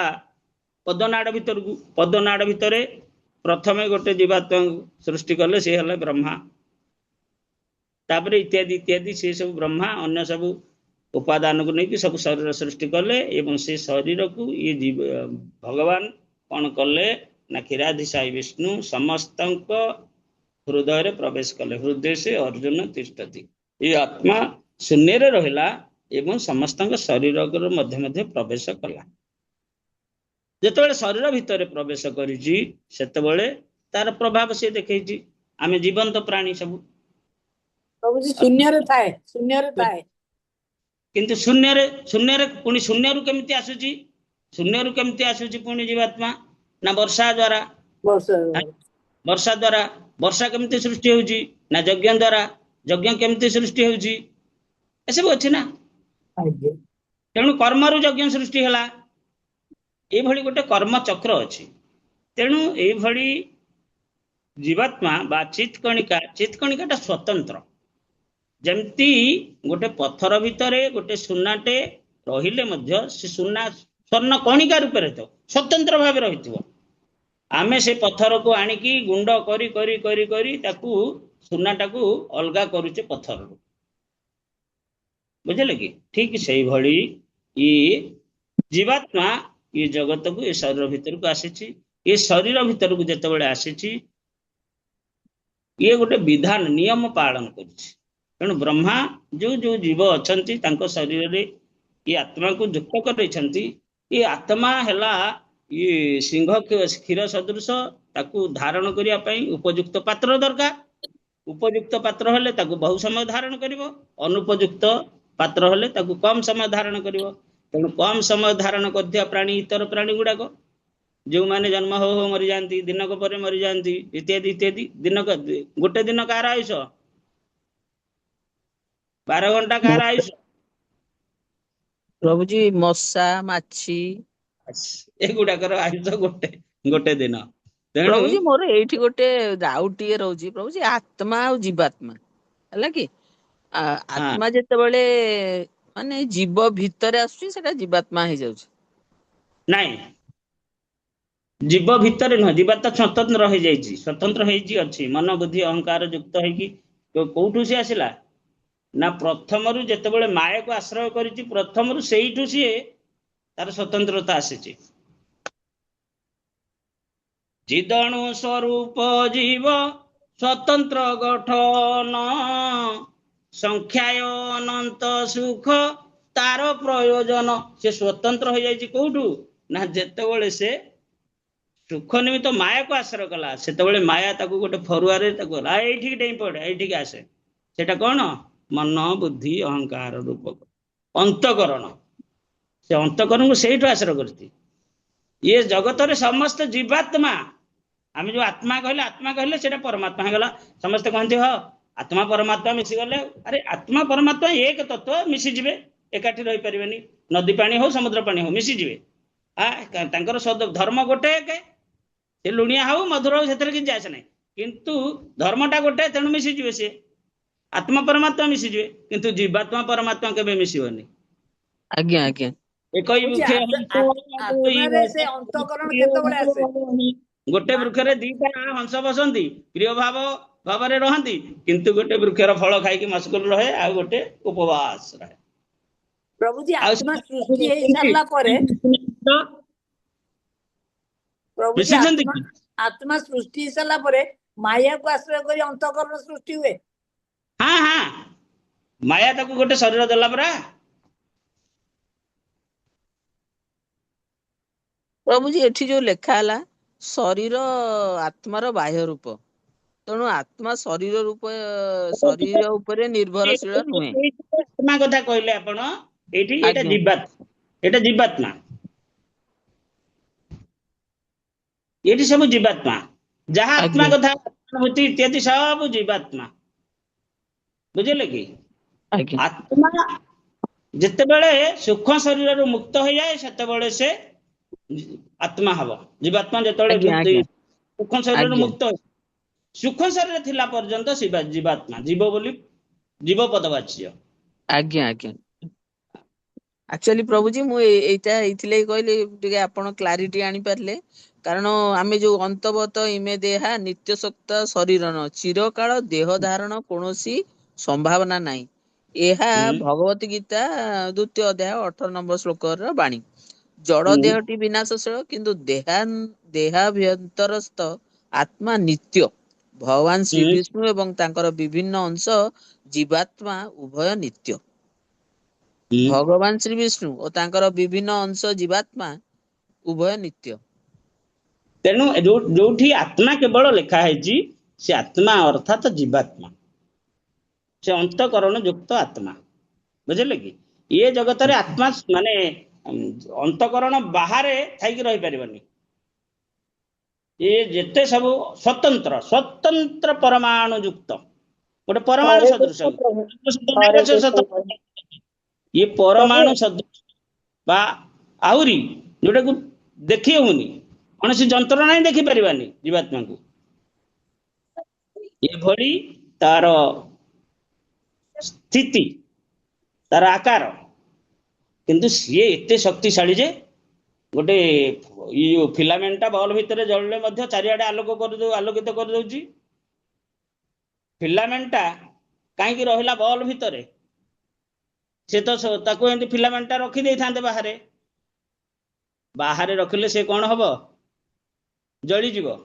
ପଦନାଡ ଭିତରକୁ। ପଦନାଡ ଭିତରେ ପ୍ରଥମେ ଗୋଟେ ଜୀବାତ୍ମାକୁ ସୃଷ୍ଟି କଲେ, ସେ ହେଲେ ବ୍ରହ୍ମା। ତାପରେ ଇତ୍ୟାଦି ଇତ୍ୟାଦି ସେ ସବୁ ବ୍ରହ୍ମା ଅନ୍ୟ ସବୁ ଉପାଦାନକୁ ନେଇକି ସବୁ ଶରୀର ସୃଷ୍ଟି କଲେ, ଏବଂ ସେ ଶରୀରକୁ ଇଏ ଭଗବାନ କଣ କଲେ ନା କ୍ଷୀରାବ୍ଦି ସାଇ ବିଷ୍ଣୁ ସମସ୍ତଙ୍କ ହୃଦୟରେ ପ୍ରବେଶ କଲେ। ହୃଦୟ ସେ ଅର୍ଜୁନ ତିଷ୍ଠତି। ଏ ଆତ୍ମା ଶୂନ୍ୟରେ ରହିଲା ଏବଂ ସମସ୍ତଙ୍କ ଶରୀର ମଧ୍ୟ ପ୍ରବେଶ କଲା। ଯେତେବେଳେ ଶରୀର ଭିତରେ ପ୍ରବେଶ କରିଛି, ସେତେବେଳେ ତାର ପ୍ରଭାବ ସେ ଦେଖେଇଛି। ଆମେ ଜୀବନ୍ତ ପ୍ରାଣୀ ସବୁ, ପ୍ରଭୁଜୀ ଶୂନ୍ୟରେ ଥାଏ କିନ୍ତୁ ଶୂନ୍ୟରେ ଶୂନ୍ୟରେ ପୁଣି ଶୂନ୍ୟରୁ କେମିତି ଆସୁଛି? ଶୂନ୍ୟରୁ କେମିତି ଆସୁଛି ପୁଣି ଜୀବାତ୍ମା? ନା ବର୍ଷା ଦ୍ୱାରା। ବର୍ଷା ବର୍ଷା ଦ୍ୱାରା। ବର୍ଷା କେମିତି ସୃଷ୍ଟି ହଉଛି? ନା ଯଜ୍ଞ ଦ୍ୱାରା। ଯଜ୍ଞ କେମିତି ସୃଷ୍ଟି ହଉଛି? ଏସବୁ ଅଛି ନା। ଆଜ୍ଞା ତେଣୁ କର୍ମରୁ ଯଜ୍ଞ ସୃଷ୍ଟି ହେଲା। ଏଇଭଳି ଗୋଟେ କର୍ମ ଚକ୍ର ଅଛି। ତେଣୁ ଏଇଭଳି ଜୀବାତ୍ମା ବା ଚିତ୍କଣିକାଟା ସ୍ୱତନ୍ତ୍ର। ଯେମିତି ଗୋଟେ ପଥର ଭିତରେ ଗୋଟେ ସୁନାଟେ ରହିଲେ ମଧ୍ୟ ସେ ସୁନା ସ୍ୱର୍ଣ୍ଣ କଣିକା ରୂପରେ ତ ସ୍ୱତନ୍ତ୍ର ଭାବେ ରହିଥିବ। ଆମେ ସେ ପଥରକୁ ଆଣିକି ଗୁଣ୍ଡ କରି କରି କରି କରି ତାକୁ ସୁନାଟାକୁ ଅଲଗା କରୁଛେ ପଥରରୁ। ବୁଝିଲେ କି? ଠିକ ସେଇଭଳି ଇଏ ଜୀବାତ୍ମା ଏ ଜଗତକୁ ଏ ଶରୀର ଭିତରକୁ ଆସିଛି। ଏ ଶରୀର ଭିତରକୁ ଯେତେବେଳେ ଆସିଛି ଇଏ ଗୋଟେ ବିଧାନ ନିୟମ ପାଳନ କରୁଛି। ତେଣୁ ବ୍ରହ୍ମା ଯୋଉ ଯୋଉ ଜୀବ ଅଛନ୍ତି ତାଙ୍କ ଶରୀରରେ ଇଏ ଆତ୍ମାକୁ ଯୁକ୍ତ କରିଛନ୍ତି। ଇଏ ଆତ୍ମା ହେଲା ଇଏ ସିଂହ କ୍ଷୀର ସଦୃଶ। ତାକୁ ଧାରଣ କରିବା ପାଇଁ ଉପଯୁକ୍ତ ପାତ୍ର ଦରକାର। ଉପଯୁକ୍ତ ପାତ୍ର ହେଲେ ତାକୁ ବହୁ ସମୟ ଧାରଣ କରିବ। ଅନୁପଯୁକ୍ତ ପାତ୍ର ହେଲେ ତାକୁ କମ ସମୟ ଧାରଣ କରିବ। ତେଣୁ କମ ସମୟ ଧାରଣ କରୁଥିବା ପ୍ରାଣୀ ଇତର ପ୍ରାଣୀ ଗୁଡାକ ଯେଉଁମାନେ ଜନ୍ମ ହଉ ହଉ ମରିଯାଆନ୍ତି, ଦିନକ ପରେ ମରିଯାଆନ୍ତି, ଇତ୍ୟାଦି ଇତ୍ୟାଦି। ଗୋଟେ ଦିନ କାହାର ଆୟୁଷ? 12 ଘଣ୍ଟା କାହାର ଆୟୁଷ? ପ୍ରଭୁଜୀ ମଶା ମାଛି। ଏଗୁଡାକର ଆୟୁଷ ଗୋଟେ ଦିନ। ତେଣୁ ପ୍ରଭୁଜୀ ମୋର ଏଇଠି ଗୋଟେ ଡାଉଟ ଟିକେ ରହୁଛି ପ୍ରଭୁଜୀ, ଆତ୍ମା ଆଉ ଜୀବାତ୍ମା ହେଲା କି ଆତ୍ମା ଯେତେବେଳେ ମାନେ ଜୀବ ଭିତରେ ଆସୁଛି ସେଟା ଜୀବାତ୍ମା ହେଇଯାଉଛି। ନାଇଁ, ଜୀବ ଭିତରେ ନୁହଁ, ଜୀବାତ୍ମା ସ୍ୱତନ୍ତ୍ର ହେଇଯାଇଛି। ସ୍ୱତନ୍ତ୍ର ହେଇଛି ଅଛି। ମନ ବୁଦ୍ଧି ଅହଙ୍କାର ଯୁକ୍ତ ହେଇକି କୋଉଠୁ ସେ ଆସିଲା? ନା ପ୍ରଥମରୁ ଯେତେବେଳେ ମାୟାକୁ ଆଶ୍ରୟ କରିଛି ପ୍ରଥମରୁ ସେଇଠୁ ସିଏ ତାର ସ୍ୱତନ୍ତ୍ରତା ଆସିଛି। ଚିଦଣୁ ସ୍ୱରୂପ ଜୀବ ସ୍ୱତନ୍ତ୍ର ଗଠନ ସଂଖ୍ୟାୟ ଅନନ୍ତ ସୁଖ ତାର ପ୍ରୟୋଜନ। ସେ ସ୍ୱତନ୍ତ୍ର ହେଇଯାଇଛି କୋଉଠୁ? ନା ଯେତେବେଳେ ସେ ସୁଖ ନିମିତ୍ତ ମାୟାକୁ ଆଶ୍ରୟ କଲା ସେତେବେଳେ ମାୟା ତାକୁ ଗୋଟେ ଫରୁଆରେ ତାକୁ ଏଇଠିକି ଡେଇଁ ପଡେ, ଏଇଠିକି ଆସେ। ସେଟା କଣ? ମନ ବୁଦ୍ଧି ଅହଙ୍କାର ରୂପକ ଅନ୍ତକରଣ। ସେ ଅନ୍ତକରଣକୁ ସେଇଠୁ ଆଶ୍ରୟ କରିଛି। ଇଏ ଜଗତରେ ସମସ୍ତ ଜୀବାତ୍ମା। ଆମେ ଯୋଉ ଆତ୍ମା କହିଲେ ସେଟା ପରମାତ୍ମା ହେଇଗଲା। ସମସ୍ତେ କହନ୍ତି ହଁ ଆତ୍ମା ପରମାତ୍ମା ମିଶିଗଲେ। ଆରେ ଆତ୍ମା ପରମାତ୍ମା ଏକ ତତ୍ଵ, ମିଶିଯିବେ, ଏକାଠି ରହିପାରିବେନି। ନଦୀ ପାଣି ହଉ ସମୁଦ୍ର ପାଣି ହଉ ମିଶିଯିବେ। ତାଙ୍କର ଧର୍ମ ଗୋଟେ ଏକ। ସେ ଲୁଣିଆ ହଉ ମଧୁର ହଉ ସେଥିରେ କିଛି ଆସେ ନାହିଁ। କିନ୍ତୁ ଧର୍ମଟା ଗୋଟେ, ତେଣୁ ମିଶିଯିବେ। ସିଏ ଆତ୍ମା ପରମାତ୍ମା ମିଶିଯିବେ, କିନ୍ତୁ ଜୀବାତ୍ମା ପରମାତ୍ମା କେବେ ମିଶିବନି। ଆଜ୍ଞା ଆଜ୍ଞା। ଆତ୍ମାରେ ସେ ଅନ୍ତକରଣ କେତେବେଳେ ଆସେ? ଗୋଟେ ବୃକ୍ଷରେ ଦିଟା ହଂସ ବସନ୍ତି, ପ୍ରିୟ ଭାବରେ ରହନ୍ତି, କିନ୍ତୁ ଗୋଟେ ବୃକ୍ଷର ଫଳ ଖାଇକି ମସ୍କୁଲ ରହେ, ଆଉ ଗୋଟେ ଉପବାସ ରହେ। ପ୍ରଭୁଜୀ ଆତ୍ମା ସୃଷ୍ଟି ହେଇ ସାରିଲା ପରେ ପ୍ରଭୁଜୀ ଆତ୍ମା ସୃଷ୍ଟି ହେଇ ସାରିଲା ପରେ ମାୟାକୁ ଆଶ୍ରୟ କରି ଅନ୍ତକରଣ ସୃଷ୍ଟି ହୁଏ। ହଁ, ମାୟା ତାକୁ ଗୋଟେ ଶରୀର ଦେଲା ପରା। ପ୍ରଭୁଜୀ ଏଠି ଯୋଉ ଲେଖା ହେଲା ଶରୀର ଆତ୍ମାର ବାହ୍ୟ ରୂପ, ତେଣୁ ଆତ୍ମା ଶରୀର ଉପରେ ନିର୍ଭରଶୀଳ ନୁହେଁ। ଆତ୍ମା କଥା କହିଲେ ଆପଣ ଏଇଠି, ଏଇଟା ଜୀବାତ୍ମା। ଏଇଠି ସବୁ ଜୀବାତ୍ମା। ଯାହା ଆତ୍ମା କଥା ଅନୁଭୂତି ଇତ୍ୟାଦି ସବୁ ଜୀବାତ୍ମା। ବୁଝିଲେ କି? ଆତ୍ମା ଯେତେବେଳେ ସୂକ୍ଷ୍ମ ଶରୀରରୁ ମୁକ୍ତ ହେଇଯାଏ ସେତେବେଳେ ସେ ଆତ୍ମା ହବ। ଜୀବାତ୍ମା ଯେତେବେଳେ ସୂକ୍ଷ୍ମ ଶରୀରରୁ ମୁକ୍ତ, ସୂକ୍ଷ୍ମ ଶରୀର ଥିଲା ପର୍ଯ୍ୟନ୍ତ ଜୀବାତ୍ମା, ଜୀବ ବୋଲି ଜୀବ ପଦବାଚ୍ୟ। ଆଜ୍ଞା ଆଜ୍ଞା। ଆକ୍ଚୁଆଲି ପ୍ରଭୁଜୀ ମୁଁ ଏଇଥିଲାଗି କହିଲି ଟିକେ ଆପଣ କ୍ଲାରିଟି ଆଣିପାରିଲେ। କାରଣ ଆମେ ଯୋଉ ଅନ୍ତବତ ଇମେ ଦେହା ନିତ୍ୟ ସକ୍ତ ଶରୀରନ ଚିରକାଳ ଦେହ ଧାରଣ କୌଣସି ସମ୍ଭାବନା ନାହିଁ। ଏହା ଭଗବତ ଗୀତା 2ୟ ଅଧ୍ୟାୟ 18 নম্বର ଶ୍ଲୋକର ବାଣୀ। ଜଡ ଦେହଟି ବିନାଶଶୀଳ କିନ୍ତୁ ଦେହାଭ୍ୟନ୍ତରସ୍ଥ ଆତ୍ମା ନିତ୍ୟ। ଭଗବାନ ଶ୍ରୀବିଷ୍ଣୁ ଏବଂ ତାଙ୍କର ବିଭିନ୍ନ ଅଂଶ ଜୀବାତ୍ମା ଉଭୟ ନିତ୍ୟ। ଭଗବାନ ଶ୍ରୀବିଷ୍ଣୁ ଓ ତାଙ୍କର ବିଭିନ୍ନ ଅଂଶ ଜୀବାତ୍ମା ଉଭୟ ନିତ୍ୟ। ତେଣୁ ଯୋଉଠି ଆତ୍ମା କେବଳ ଲେଖା ହେଇଛି ସେ ଆତ୍ମା ଅର୍ଥାତ ଜୀବାତ୍ମା। से अंतकरण युक्त आत्मा बुझिले कि ये जगत रे आत्मा माने अंतकरण बाहर थाई रही परिबनी ये जेते सब स्वतंत्र स्वतंत्र परमाणु युक्त गोटे परमाणु हरे सदृश कृष्ण प्रभु हरे कृष्ण प्रभु ये प्रभु परमाणु सदृश बा आहुरी जोटा को देखी होनी कौन सी जंत्रणा ही देखी परिबानी जीवात्मा को ये भली तार स्थिति तार आकार किंतु सीए एते शक्तिशाली जे गोटे ये फिलामेंटा बॉल भितर जळले मध्य चारिआडे आलोकित कर दउची फिलामेंटा काईकि रहिला बॉल भितर से तो ताको एंती फिलामेंटा रखी देई थांते बाहरे बाहरे रखिले से कौन हबो जळी जीवो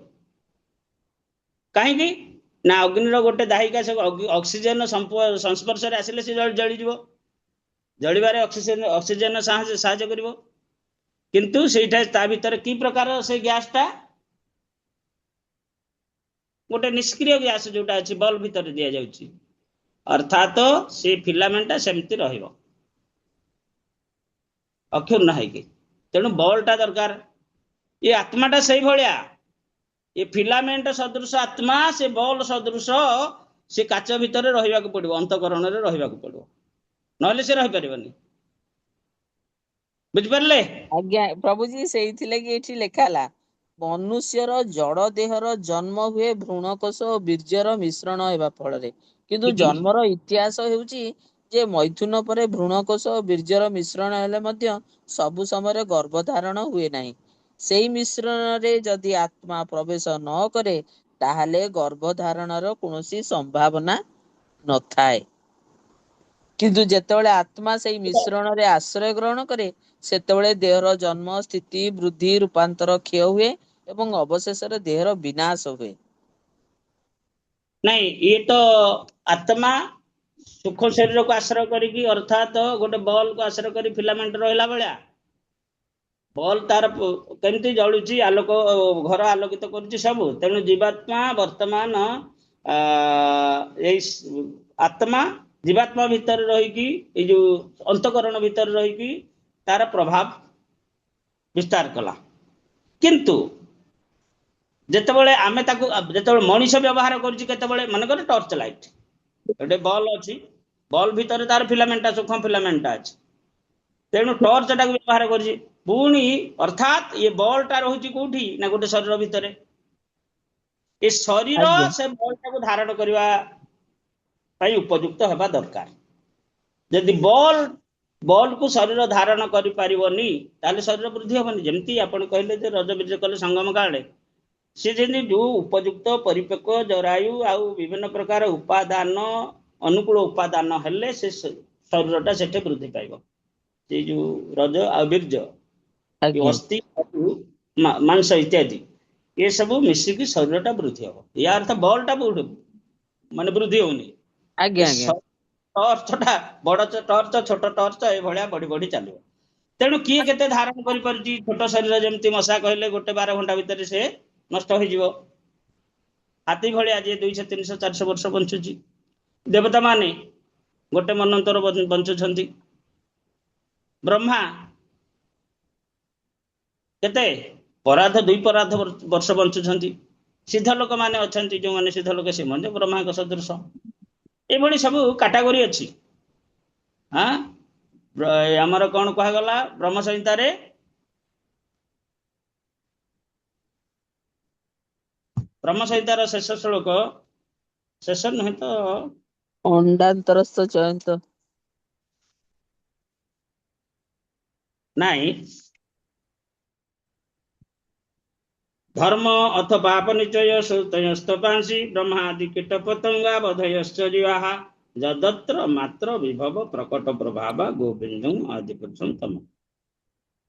काईकि ना अग्निर गोटे दाहिका से ऑक्सीजन संस्पर्श रे आसिले से जळी जीवो जळिबारे ऑक्सीजन साहाय्य करिवो किंतु सेटा ता भीतर की प्रकार से गैस टा गोटे निष्क्रिय गैस जोटा अछि बल्ब भीतर दिया जाउची अर्थात से फिलामेंटा सेमती रहिबो अक्षुण्ण है कि तेणु बॉलटा दरकार ये आत्माटा सही भलिया ये फिलामेंट सदृश आत्मा से बॉल सदृश से काच भीतर रहिबा को पड़िबो अंतकरण रे रहिबा को पड़िबो नहले से रहि परिबनी बुझ परले आज्ञा प्रभुजी सेइथिले कि एठी लेखाला मनुष्यर जड़ देहर जन्म हुए भ्रूणकोश और बीर्जर मिश्रण हेबा फଳରେ किंतु जन्मर इतिहास हेउची जे मैथुन परे भ्रूणकोश और बीर्जर मिश्रण हेले मध्य सबु समय गर्भधारण हुए नाही सेई मिश्रण रे जदि आत्मा प्रवेश न करे ताहले गर्भधारणर कोनोसी संभावना नथाए किंतु जेतेबेले आत्मा सेई मिश्रण रे आश्रय ग्रहण करे सेतेबेले देहर जन्म स्थिति वृद्धि रूपांतर क्षय हुए एवं अवशेष रे देहर विनाश हुए नहीं ये तो आत्मा सुख शरीर को आश्रय करिकी अर्थात गोटे बॉल को आश्रय करी फिलामेंट रहिला बेला बॉल तार केमती जळुची आलोक घर आलोकित करूची सब तेणु जीवात्मा वर्तमान आत्मा जीवात्मा भीतर रही ये जो अंतकरण भीतर रही तार प्रभाव विस्तार कला किंतु जेतेबेले आमे ताकू जेतेबेले मनीष व्यवहार करूची केतेबेले मन करे टॉर्च लाइट गोटे बॉल अछि बॉल भीतर तार फिलामेंटा सूक्ष्म फिलामेंटा अछि तेणु टॉर्च टाक व्यवहार करूची पुणी अर्थात ये बॉल टा रहुची कोठी ना गोटे शरीर भीतर ये शरीर आज्ञा से बॉल टाको धारण करवा पाई उपयुक्त हेबा दरकार यदि बॉल को शरीर धारण करि परिबनी ताले शरीर वृद्धि हेबनी जेमती आपण कहले जे रज बीज कले संगम काले से जेनी जो उपयुक्त परिपक्व जरायु आउ विभिन्न प्रकार उपादान अनुकूल उपादान हेले से शरीरटा सेठे वृद्धि पाइबो से जो रज आ बीर्ज ये आज्ञा अस्थि मांस इत्यादि ये सब मिसिकी शरीरटा वृद्धि हो या अर्थ बॉलटा माने वृद्धि होनी आज्ञा आज्ञा टर्चटा बड़ टर्च छोट टर्च ए भलिया बड़ी बड़ी चलियो तेणु किए केते धारण करि परची छोट शरीर जेमती मशा कहले गोटे 12 घंटा भीतर से नष्ट हो जिवो हाथी भलिया जे 200 300 400 वर्ष बंचुची देवता माने गोटे मनंतर बंचुछंती ब्रह्मा केते पराध 2 पराध वर्ष बंचुछंती सिद्ध लोक माने अछंती जो माने सिद्ध लोक से मने ब्रह्मा का सदृश ए भली सब कैटेगरी अछि हां हमर कोन कहा गला ब्रह्म संहिता रे ब्रह्म संहिता रो शेष श्लोक शेष नहीं तो अंडांतरस्थ चयंत नहीं धर्म अथ पाप निचय सुतयस्तपांसि ब्रह्मादि कीट पतंगा बधयश्च जीवाः जदत्र मात्र विभव प्रकट प्रभाव गोविंदं आदि पुरुषं तम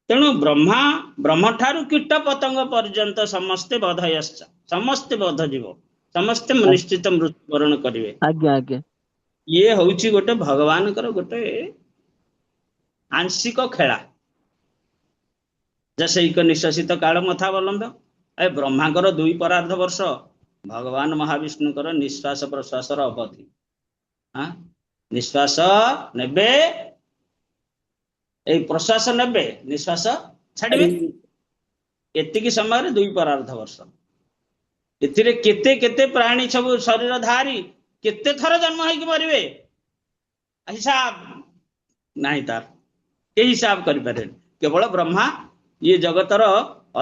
तेणु ब्रह्म ठारू कीट पतंग पर्यंत समस्ते बधयश्च समस्ते बध जीव समस्ते निश्चित मृत्युवरण करिवे आज्ञा आज्ञा ये होउची गोटे भगवान कर गोटे आंशिक खेला जैसे एक निश्चित काल मथावलंब ए ब्रह्मांकर 2 परार्ध वर्ष भगवान महाविष्णुकर निश्वास प्रश्वास अवधि हाँ निश्वास नेबे एई प्रश्वास नेबे निश्वास छाड़िबे एतिकी समय 2 परार्ध वर्ष एथिरे केते केते प्राणी सब शरीर धारी केते थर जन्म होइकी मरिबे हिसाब नहीं तार के हिसाब करि पारे केवल ब्रह्मा ये जगतर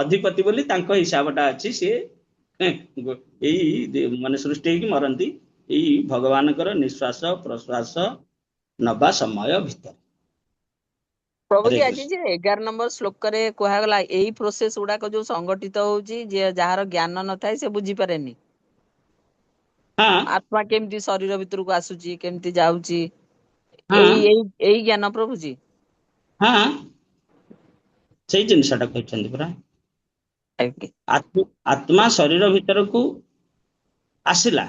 अधिपति बोली तांको हिसाबटा अछि से एई माने सृष्टि की मरंती एई भगवानकर निश्वास प्रश्वास नबा समय भीतर प्रभुजी हरे आज कृष्ण जे 11 नंबर श्लोक रे कहगला एई प्रोसेस गुडा को जो संगठित होउची जे जहार ज्ञान न थाए से बुझी पारेनी हाँ आत्मा केमती शरीर भीतर को आसुची केमती जाउची हाँ एई ज्ञान प्रभुजी हाँ से जिनसटा कहछन्ती परा आज्ञा आत्मा शरीर भीतर को आसिला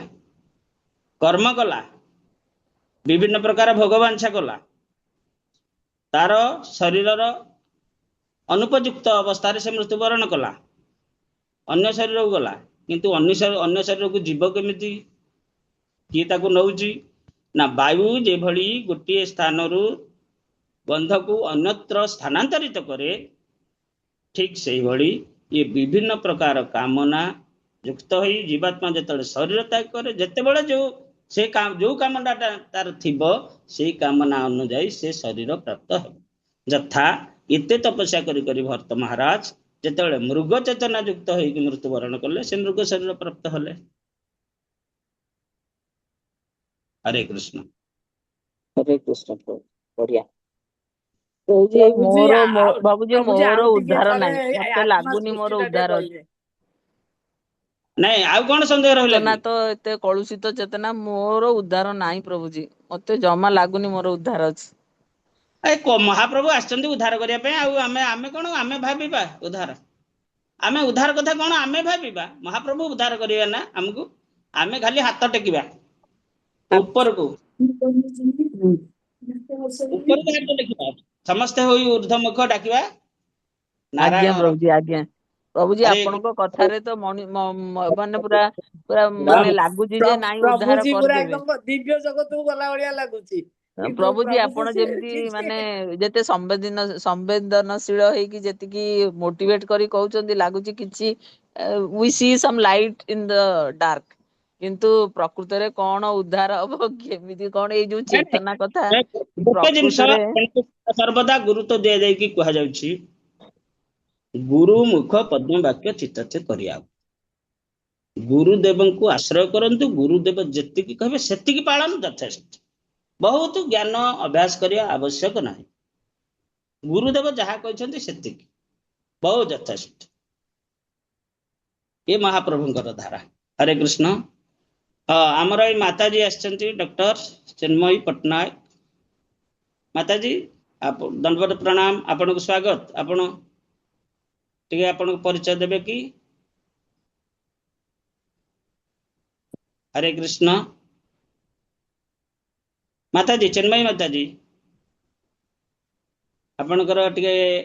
कर्म कला विभिन्न प्रकार भोगवांछा कला तार शरीरर अनुपयुक्त अवस्था से मृत्युवरण कला अन्य शरीर को गला किंतु अन्य शरीर को जीव केमिति किए ताकू नौची ना वायु जेभली गोटे स्थान गंध को अन्यत्र स्थानांतरित करे ठीक से भली ये विभिन्न प्रकार कामना युक्त हो जीवात्मा जिते शरीर त्याग करे जिते बड़े जो से काम जो कामना तार थिबो से कामना अनुଯାयी से शरीर प्राप्त हो यथा एते तपस्या करी भरत महाराज जिते मृग चेतना युक्त हो मृत्युवरण कले से मृग शरीर प्राप्त हले हरे कृष्ण प्रभु बढ़िया प्रभुजी प्रभुजी बाबूजी प्रभुजी मोर ଆଉ ଟିକେ उद्धार ଥରେ नहीं मते आत्मा लागुनी मोर ସୃଷ୍ଟିଟା ଟିକେ उद्धार ଅଛି କହିବେ नहीं आउ कौन संदेह रहिला चेतना कि तो एते कलुषित चेतना मोर उद्धार नहीं प्रभुजी मते जमा लागुनी मोर उद्धार अछि महाप्रभु आछंती उद्धार करिया पे आउ आमे कोन आमे भाबिबा उद्धार आमे उद्धार कथा कोन आमे भाबिबा महाप्रभु उद्धार करिया ना हमको आमे खाली हाथ टेकिबा ऊपर को ऊपर को हाथ टेकिबा समस्त होई ऊर्ध्वमुख डाकिबा आज्ञा नारायण प्रभुजी आज्ञा प्रभुजी हरे आपनको कथारे तो माने पूरा पूरा माने लागुची जे नाही उद्धार ପ୍ରଭୁଜୀ कर ପୁରା देबे ଏକଦମ ଦିବ୍ୟ ଜଗତକୁ ଗଲା ଭଳିଆ ଲାଗୁଛି କିନ୍ତୁ प्रभुजी ପ୍ରଭୁଜୀ आपण जेमती माने जेते संवेदनशील हेकी जेतिकी मोटिवेट करी कहउचंदी लागुची किछि we see some light in the dark किंतु प्रकृत रे कोन उद्धार अब केमिति कोन ए जो चेतना कथा गोटे जिनस प्रकृत रे सर्वदा गुरुत्व दिया जाय कि कहा जाउछि गुरु मुख पद्म वाक्य चित्त करिया गुरुदेव को आश्रय करंतु गुरुदेव जेतिकी कहबे सेतिकी पालन यथेष्ट बहुत ज्ञान अभ्यास करिया आवश्यक नहीं गुरुदेव जहाँ कहते सेतिकी बहुत यथेष्ट ये महाप्रभुंकर धारा हरे कृष्ण हाँ आमर ये माताजी आसचंती डॉक्टर चिन्मयी पट्टनायक माताजी आप दंडवत प्रणाम आपन को स्वागत आपन टिके आपन को परिचय देबे कि हरे कृष्ण माताजी चिन्मयी माताजी आपनकर टिके